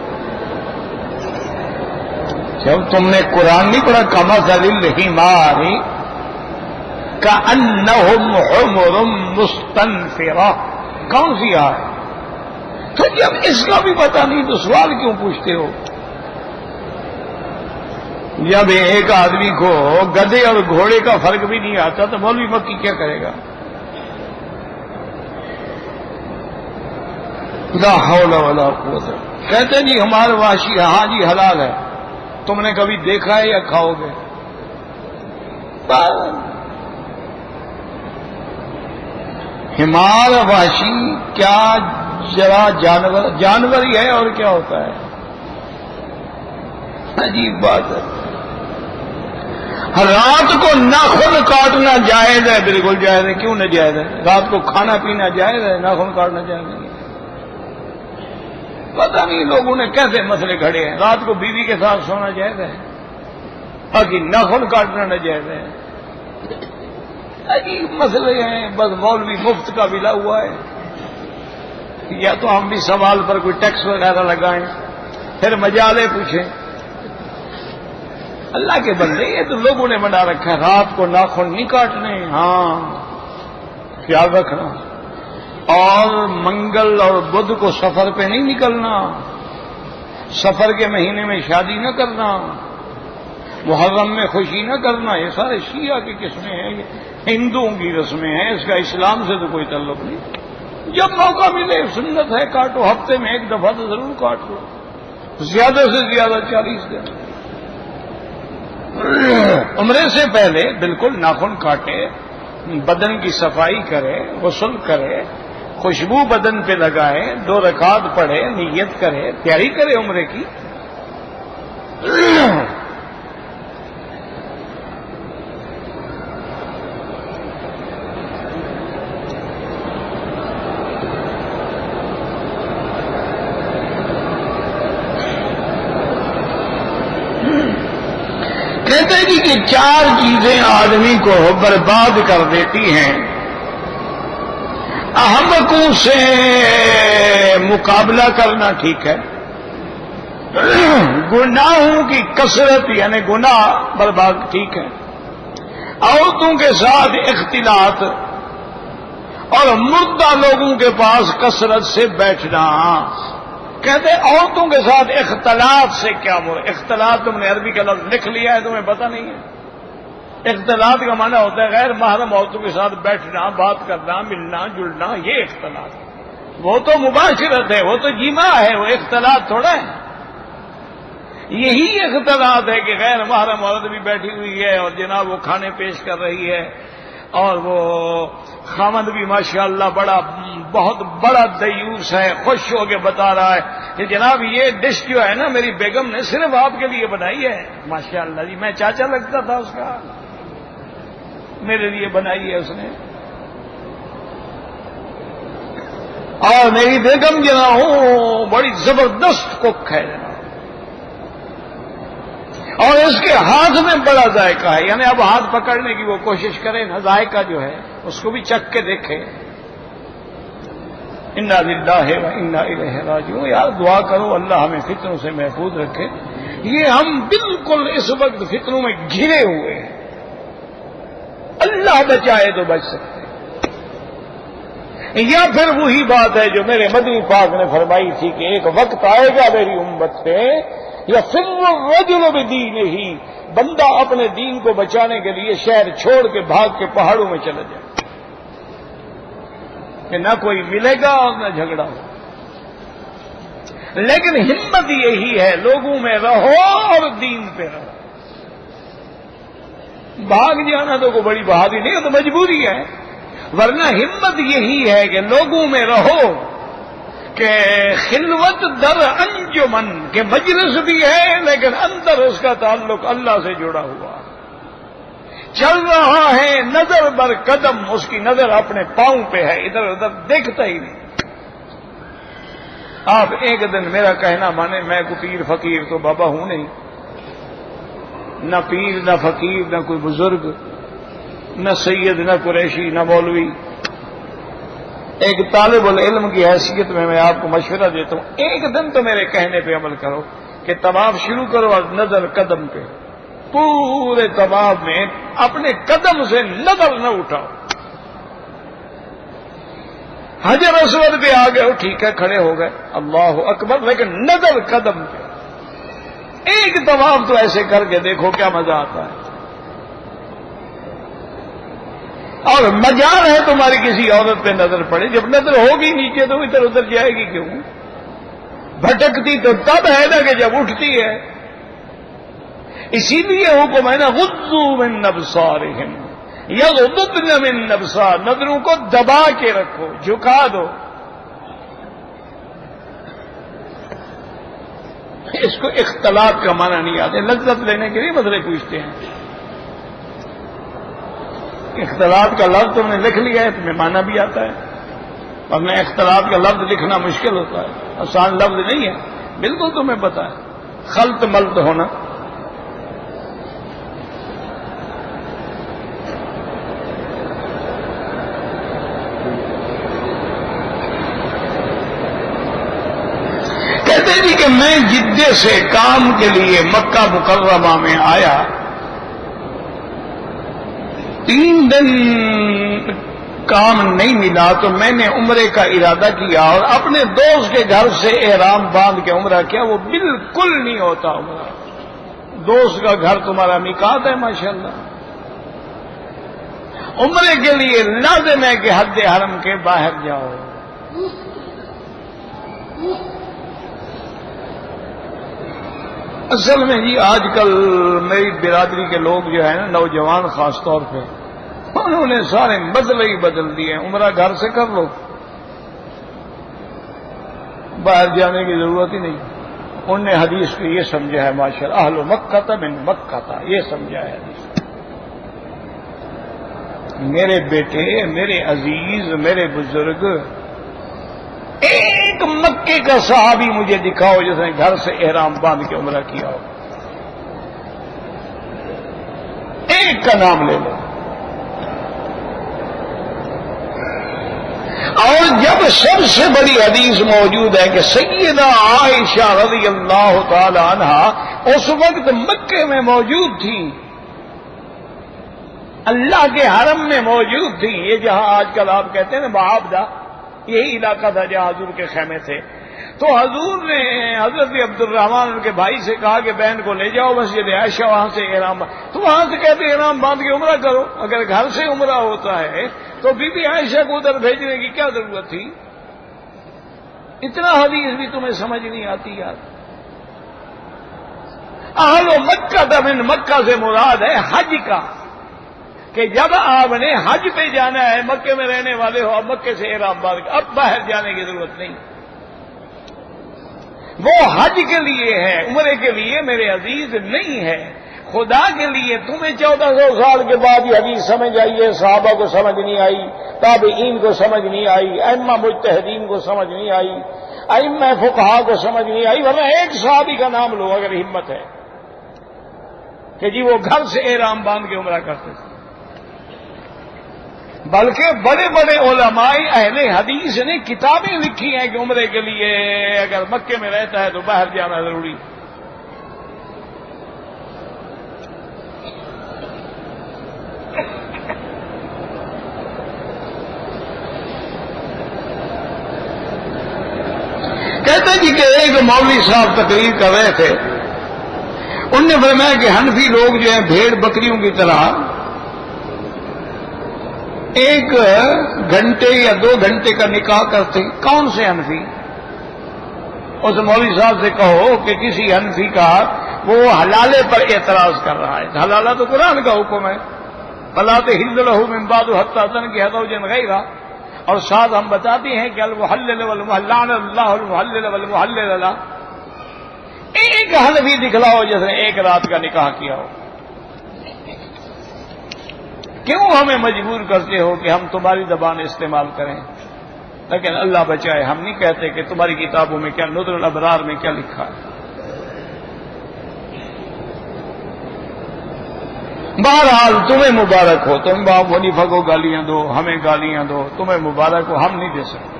جب تم نے قرآن نہیں پڑھا کمثل الحمار کأنہم حمر مستنفرہ، کون سی آئے؟ تو جب اس کا بھی پتہ نہیں تو سوال کیوں پوچھتے ہو؟ جب ایک آدمی کو گدھے اور گھوڑے کا فرق بھی نہیں آتا تو مولوی مکی کیا کرے گا؟ لا حول ولا قوت. کہتے جی ہمارے واشی، ہاں جی حلال ہے. تم نے کبھی دیکھا ہے یا کھاؤ گے؟ ہمار واشی کیا ذرا جانور ہی ہے اور کیا ہوتا ہے؟ عجیب بات ہے. رات کو ناخن کاٹنا جائز ہے، بالکل جائز ہے. کیوں نہ جائز ہے؟ رات کو کھانا پینا جائز ہے، ناخن کاٹنا جائز نہیں. پتہ نہیں لوگوں نے کیسے مسئلے کھڑے ہیں. رات کو بیوی کے ساتھ سونا جائز ہے، باقی ناخن کاٹنا نہ جائز ہے. عجیب مسئلے ہیں. بس مولوی مفت کا ملا ہوا ہے. یا تو ہم بھی سوال پر کوئی ٹیکس وغیرہ لگائیں، پھر مجالے پوچھیں. اللہ کے بندے یہ تو لوگوں نے بنا رکھا ہے رات کو ناخن نہیں کاٹنے. ہاں خیال رکھنا. اور منگل اور بدھ کو سفر پہ نہیں نکلنا، سفر کے مہینے میں شادی نہ کرنا، محرم میں خوشی نہ کرنا. یہ سارے شیعہ کی قسمیں ہیں، یہ ہندوؤں کی رسمیں ہیں. اس کا اسلام سے تو کوئی تعلق نہیں. جب موقع ملے سنت ہے کاٹو، ہفتے میں ایک دفعہ تو ضرور کاٹ لو، زیادہ سے زیادہ 40 دن. عمرے سے پہلے بالکل ناخن کاٹے، بدن کی صفائی کرے، غسل کرے، خوشبو بدن پہ لگائے، 2 رکعت پڑھے، نیت کرے، تیاری کرے عمرے کی. کہتے ہیں کہ 4 چیزیں آدمی کو برباد کر دیتی ہیں. احمقوں سے مقابلہ کرنا ٹھیک ہے، گناہوں کی کثرت یعنی گناہ برباد ٹھیک ہے، عورتوں کے ساتھ اختلاط اور مردہ لوگوں کے پاس کثرت سے بیٹھنا. کہتے عورتوں کے ساتھ اختلاط سے کیا وہ اختلاط؟ تم نے عربی کا لفظ لکھ لیا ہے، تمہیں پتہ نہیں ہے. اختلاط کا معنی ہوتا ہے غیر محرم عورتوں کے ساتھ بیٹھنا، بات کرنا، ملنا جلنا. یہ اختلاط وہ تو مباشرت ہے، وہ تو جیما ہے، وہ اختلاط تھوڑا ہے. یہی اختلاط ہے کہ غیر محرم عورت بھی بیٹھی ہوئی ہے اور جناب وہ کھانے پیش کر رہی ہے، اور وہ خامد بھی ماشاءاللہ بہت بڑا دیوس ہے، خوش ہو کے بتا رہا ہے کہ جناب یہ ڈش جو ہے نا میری بیگم نے صرف آپ کے لیے بنائی ہے. ماشاءاللہ جی، میں چاچا لگتا تھا اس کا، میرے لیے بنائی ہے اس نے. اور میری بیگم جناب بڑی زبردست کک ہے جناب، اور اس کے ہاتھ میں بڑا ذائقہ ہے. یعنی اب ہاتھ پکڑنے کی وہ کوشش کرے نا، ذائقہ جو ہے اس کو بھی چکھ کے دیکھے. انا للہ و انا الیہ راجعون. یار دعا کرو اللہ ہمیں فتنوں سے محفوظ رکھے. یہ ہم بالکل اس وقت فتنوں میں گھرے ہوئے ہیں، اللہ بچائے تو بچ سکتے ہیں. یا پھر وہی بات ہے جو میرے مدنی پاک نے فرمائی تھی کہ ایک وقت آئے گا میری امت پہ یفر الرجل بدینہ، بندہ اپنے دین کو بچانے کے لیے شہر چھوڑ کے بھاگ کے پہاڑوں میں چلا جائے کہ نہ کوئی ملے گا اور نہ جھگڑا ہو. لیکن ہمت یہی ہے، لوگوں میں رہو اور دین پہ رہو. بھاگ جانا تو کوئی بڑی بہادری نہیں، تو مجبوری ہے. ورنہ ہمت یہی ہے کہ لوگوں میں رہو، کہ خلوت در انجمن کے مجلس بھی ہے لیکن اندر اس کا تعلق اللہ سے جڑا ہوا. چل رہا ہے نظر بر قدم، اس کی نظر اپنے پاؤں پہ ہے، ادھر ادھر دیکھتا ہی نہیں. آپ ایک دن میرا کہنا مانے، میں کو پیر فقیر تو بابا ہوں نہیں، نہ پیر نہ فقیر نہ کوئی بزرگ، نہ سید نہ قریشی نہ مولوی. ایک طالب العلم کی حیثیت میں آپ کو مشورہ دیتا ہوں، ایک دن تو میرے کہنے پہ عمل کرو کہ طواف شروع کرو اور نظر قدم پہ، پورے طواف میں اپنے قدم سے نظر نہ اٹھاؤ. حجر اسود پہ آ گئے ہو ٹھیک ہے، کھڑے ہو گئے اللہ اکبر، لیکن نظر قدم پہ. ایک طواف تو ایسے کر کے دیکھو کیا مزہ آتا ہے. اور مجال ہے تمہاری کسی عورت پہ نظر پڑے، جب نظر ہوگی نیچے تو ادھر ادھر جائے گی کیوں؟ بھٹکتی تو تب ہے نا کہ جب اٹھتی ہے. اسی لیے حکم ہے نا غضوا من ابصارہم یغضضن من ابصار، نظروں کو دبا کے رکھو، جھکا دو. اس کو اختلاط کا معنی نہیں آتے، لذت لینے کے لیے مسئلے پوچھتے ہیں. اختلاط کا لفظ تم نے لکھ لیا ہے، تمہیں معنی بھی آتا ہے، ورنہ اختلاط کا لفظ لکھنا مشکل ہوتا ہے، آسان لفظ نہیں ہے. بالکل تمہیں پتا ہے خلط ملط ہونا. کہتے جی کہ میں جدے سے کام کے لیے مکہ مکرمہ میں آیا، 3 دن کام نہیں ملا تو میں نے عمرے کا ارادہ کیا اور اپنے دوست کے گھر سے احرام باندھ کے عمرہ کیا. وہ بالکل نہیں ہوتا عمرہ. دوست کا گھر تمہارا میقات ہے ماشاءاللہ. عمرے کے لیے لازم ہے کہ حد حرم کے باہر جاؤ. اصل میں جی آج کل میری برادری کے لوگ جو ہے نا، نوجوان خاص طور پہ، انہوں نے سارے بدلے ہی بدل دیے. عمرہ گھر سے کر لو، باہر جانے کی ضرورت ہی نہیں. انہوں نے حدیث کو یہ سمجھا ہے ماشاءاللہ، اہل مکہ تھا من مکہ تھا، یہ سمجھا ہے حدیث. میرے بیٹے، میرے عزیز، میرے بزرگ، ایک مکے کا صحابی مجھے دکھاؤ جس نے گھر سے احرام باندھ کے عمرہ کیا ہو. ایک کا نام لے لو. اور جب سب سے بڑی حدیث موجود ہے کہ سیدہ عائشہ رضی اللہ تعالی عنہا اس وقت مکے میں موجود تھی، اللہ کے حرم میں موجود تھی. یہ جہاں آج کل آپ کہتے ہیں نا معابدہ، یہی علاقہ تھا جہاں حضور کے خیمے تھے. تو حضور نے حضرت عبد الرحمان ان کے بھائی سے کہا کہ بہن کو لے جاؤ مسجد عائشہ، وہاں سے احرام، تو وہاں سے کہتے احرام باندھ کے عمرہ کرو. اگر گھر سے عمرہ ہوتا ہے تو بی بی عائشہ کو ادھر بھیجنے کی کیا ضرورت تھی؟ اتنا حدیث بھی تمہیں سمجھ نہیں آتی یار. اہل مکہ تھا من مکہ سے مراد ہے حج کا، کہ جب آپ نے حج پہ جانا ہے، مکے میں رہنے والے ہو، اب مکے سے احرام باندھ کے اب باہر جانے کی ضرورت نہیں. وہ حج کے لیے ہے، عمرے کے لیے میرے عزیز نہیں ہے. خدا کے لیے تمہیں 1400 سال کے بعد یہ حدیث سمجھ آئی ہے، صحابہ کو سمجھ نہیں آئی، تابعین کو سمجھ نہیں آئی، ائمہ مجتہدین کو سمجھ نہیں آئی، ائمہ فقہا کو سمجھ نہیں آئی. ورنہ ایک صحابی کا نام لو اگر ہمت ہے کہ جی وہ گھر سے احرام باندھ کے عمرہ کرتے تھے. بلکہ بڑے بڑے علماء اہل حدیث نے کتابیں لکھی ہیں کہ عمرے کے لیے اگر مکے میں رہتا ہے تو باہر جانا ضروری. کہتے جی کہ ایک مولوی صاحب تقریر کر رہے تھے انہوں نے فرمایا کہ حنفی لوگ جو ہیں بھیڑ بکریوں کی طرح 1 گھنٹے یا 2 گھنٹے کا نکاح کرتے ہیں. کون سے حنفی؟ اس مولوی صاحب سے کہو کہ کسی حنفی کا وہ حلالے پر اعتراض کر رہا ہے. حلالہ تو قرآن کا حکم ہے. فَلَا تَحِلُّ لَهُ مِن بَعْدُ حَتَّىٰ تَنكِحَ زَوْجًا غَيْرَهُ. اور ساتھ ہم بتاتے ہیں کہ المحلل والمحلل اللہ المحلل والمحلل لا. ایک حنفی دکھلاؤ جس نے 1 رات کا نکاح کیا ہو. کیوں ہمیں مجبور کرتے ہو کہ ہم تمہاری زبان استعمال کریں؟ لیکن اللہ بچائے، ہم نہیں کہتے کہ تمہاری کتابوں میں کیا، نذر الابرار میں کیا لکھا ہے. بہرحال تمہیں مبارک ہو، تم امام حنیفہ کو گالیاں دو، ہمیں گالیاں دو، تمہیں مبارک ہو، ہم نہیں دے سکتے.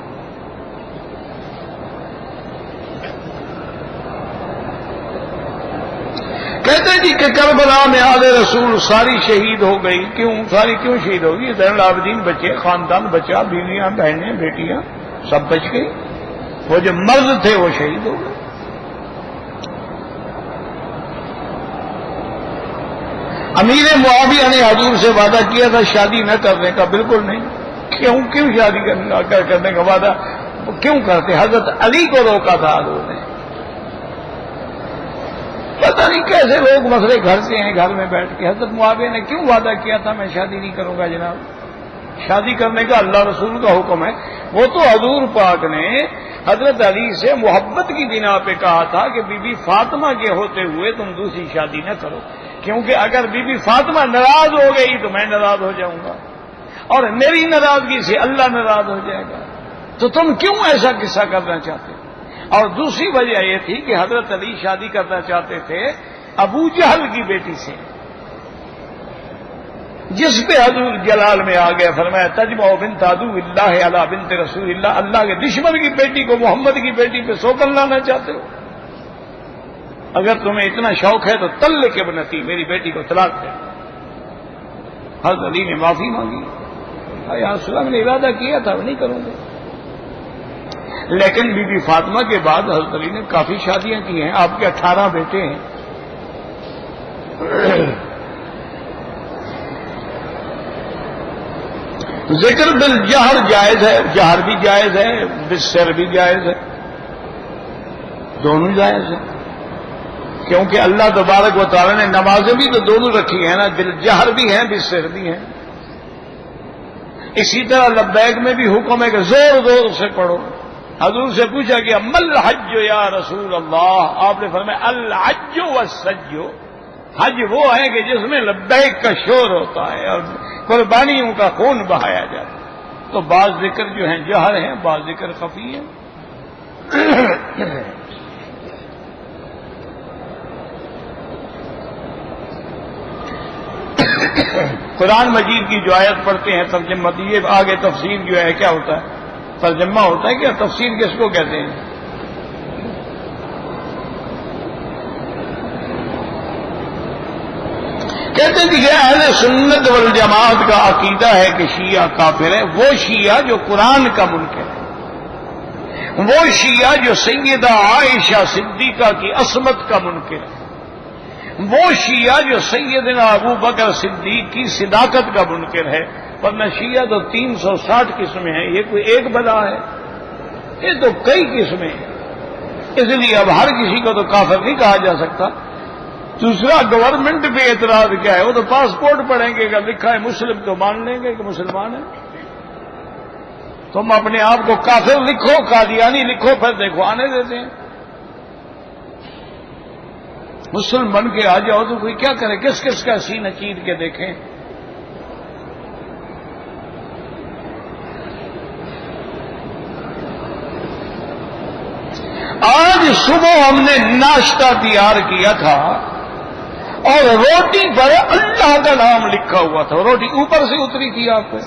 کہتے جی کہ کربلا میں آل رسول ساری شہید ہو گئی. ساری کیوں شہید ہوگی؟ زین العابدین بچے، خاندان بچا، بیویاں، بہنیں، بیٹیاں سب بچ گئی. وہ جو مرد تھے وہ شہید ہو گئے. امیر معاویہ نے حضور سے وعدہ کیا تھا شادی نہ کرنے کا. بالکل نہیں. کیوں شادی کرنے کا وعدہ کیوں کرتے؟ حضرت علی کو روکا تھا حضور نے. پتہ نہیں کیسے لوگ مسئلے گھر سے ہیں، گھر میں بیٹھ کے. حضرت معاویہ نے کیوں وعدہ کیا تھا میں شادی نہیں کروں گا؟ جناب شادی کرنے کا اللہ رسول کا حکم ہے. وہ تو حضور پاک نے حضرت علی سے محبت کی بنا پہ کہا تھا کہ بی بی فاطمہ کے ہوتے ہوئے تم دوسری شادی نہ کرو، کیونکہ اگر بی بی فاطمہ ناراض ہو گئی تو میں ناراض ہو جاؤں گا، اور میری ناراضگی سے اللہ ناراض ہو جائے گا. تو تم کیوں ایسا قصہ کرنا چاہتے؟ اور دوسری وجہ یہ تھی کہ حضرت علی شادی کرنا چاہتے تھے ابو جہل کی بیٹی سے، جس پہ حضور جلال میں آ گیا. فرمایا تجمع بنت عدو اللہ علی بنت رسول اللہ. اللہ کے دشمن کی بیٹی کو محمد کی بیٹی پہ سوکن لانا چاہتے ہو؟ اگر تمہیں اتنا شوق ہے تو طلق ابنتی، میری بیٹی کو طلاق دے. حضرت علی نے معافی مانگی. یا رسول اللہ، میں نے ارادہ کیا تھا نہیں کروں گا. لیکن بی بی فاطمہ کے بعد حضرت علی نے کافی شادیاں کی ہیں. آپ کے 18 بیٹے ہیں. ذکر بالجہر جائز ہے، جہر بھی جائز ہے، بالسر بھی جائز ہے، دونوں جائز ہیں. کیونکہ اللہ تبارک و تعالی نے نمازیں بھی تو دونوں رکھی ہیں نا، بالجہر بھی ہیں، بالسر بھی ہیں. اسی طرح لبیک میں بھی حکم ہے کہ زور زور سے پڑھو. حضور سے پوچھا کہ مل حج یا رسول اللہ؟ آپ نے فرمایا الحج والسج. حج وہ ہے کہ جس میں لبیک کا شور ہوتا ہے اور قربانیوں کا خون بہایا جاتا ہے. تو بعض ذکر جو ہیں جہر ہیں، بعض ذکر خفی ہیں. قرآن مجید کی جو آیت پڑھتے ہیں ترجمہ دیے، آگے تفسیر جو ہے کیا ہوتا ہے؟ ترجمہ ہوتا ہے. کیا تفسیر کس کو کہتے ہیں؟ کہتے ہیں کہ اہل سنت والجماعت کا عقیدہ ہے کہ شیعہ کافر ہے. وہ شیعہ جو قرآن کا منکر ہے، وہ شیعہ جو سیدہ عائشہ صدیقہ کی عصمت کا منکر ہے، وہ شیعہ جو سیدنا ابو بکر صدیق کی صداقت کا منکر ہے. ورنہ شیعہ تو 360 قسمیں ہیں. یہ کوئی ایک بلا ہے؟ یہ تو کئی قسمیں ہیں. اس لیے اب ہر کسی کو تو کافر نہیں کہا جا سکتا. دوسرا، گورنمنٹ پہ اعتراض کیا ہے؟ وہ تو پاسپورٹ پڑھیں گے، اگر لکھا ہے مسلم تو مان لیں گے کہ مسلمان ہے. تم اپنے آپ کو کافر لکھو، قادیانی لکھو، پھر دیکھو آنے دیتے ہیں. مسلم بن کے آ جاؤ تو کوئی کیا کرے؟ کس کس کا سینہ چیر کے دیکھیں. آج صبح ہم نے ناشتہ تیار کیا تھا اور روٹی پر اللہ کا نام لکھا ہوا تھا. روٹی اوپر سے اتری تھی آپ کو؟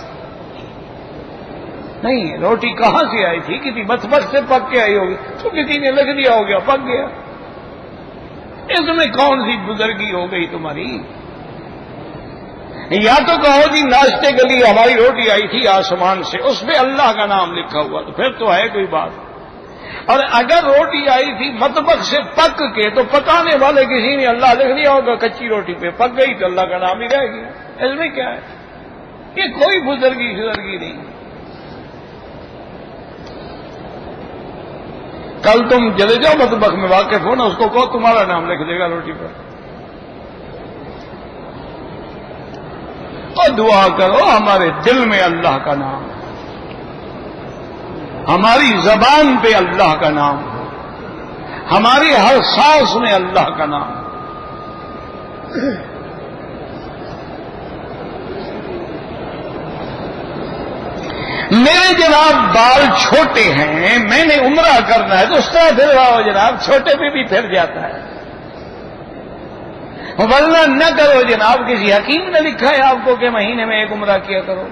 نہیں. روٹی کہاں سے آئی تھی؟ کسی مطبخ سے پک کے آئی ہوگی، تو کسی نے لکھ دیا ہو گیا، پک گیا. اس میں کون سی بزرگی ہو گئی تمہاری؟ یا تو کہو جی ناشتے کے لیے ہماری روٹی آئی تھی آسمان سے، اس پہ اللہ کا نام لکھا ہوا، تو پھر تو ہے کوئی بات. اور اگر روٹی آئی تھی مطبخ سے پک کے تو پکانے والے کسی نے اللہ لکھ دیا ہوگا کچی روٹی پہ، پک گئی تو اللہ کا نام ہی رہے گی. اس میں کیا ہے؟ یہ کوئی بزرگی نہیں. کل تم چلے جاؤ مطبخ میں، واقف ہو نا، اس کو کہو تمہارا نام لکھ دے گا روٹی پر. اور دعا کرو ہمارے دل میں اللہ کا نام، ہماری زبان پہ اللہ کا نام، ہماری ہر سانس میں اللہ کا نام. میرے جناب بال چھوٹے ہیں، میں نے عمرہ کرنا ہے تو اس طرح پھر رہا ہو جناب، چھوٹے پہ بھی پھر جاتا ہے. ورنہ نہ کرو جناب، کسی حکیم نے لکھا ہے آپ کو کہ مہینے میں ایک عمرہ کیا کرو.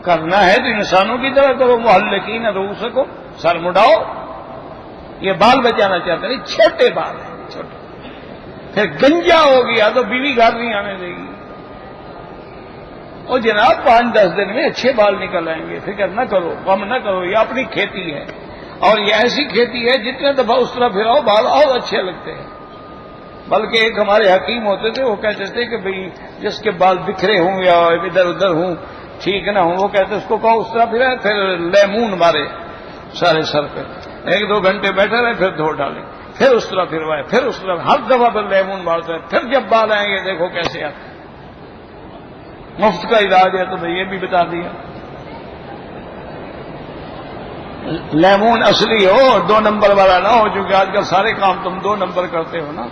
کرنا ہے تو انسانوں کی طرح کرو، محلقین رؤوسکم، سر مڈاؤ. یہ بال بچانا چاہتے ہیں، چھوٹے بال ہیں چھوٹے. پھر گنجا ہو گیا تو بیوی گھر نہیں آنے دے گی. اور جناب 5-10 دن میں اچھے بال نکل آئیں گے، فکر نہ کرو، غم نہ کرو. یہ اپنی کھیتی ہے، اور یہ ایسی کھیتی ہے جتنے دفعہ اس طرح پھراؤ بال اور اچھے لگتے ہیں. بلکہ ایک ہمارے حکیم ہوتے تھے، وہ کہتے تھے کہ بھئی جس کے بال بکھرے ہوں یا ادھر ادھر ہوں، ٹھیک نہ ہوں، وہ کہتے اس کو کہو اس طرح پھرائے، پھر لیمون مارے سارے سر پہ، 1-2 گھنٹے بیٹھے رہے، پھر دھو ڈالے، پھر اس طرح پھروائے، پھر اس طرح، ہر دفعہ پھر لیمون مارتے ہیں. پھر جب بال آئیں گے دیکھو کیسے آتے ہیں. مفت کا علاج ہے تو یہ بھی بتا دیا. لیمون اصلی ہو، 2 نمبر والا نہ ہو، چونکہ آج کل سارے کام تم 2 نمبر کرتے ہو نا.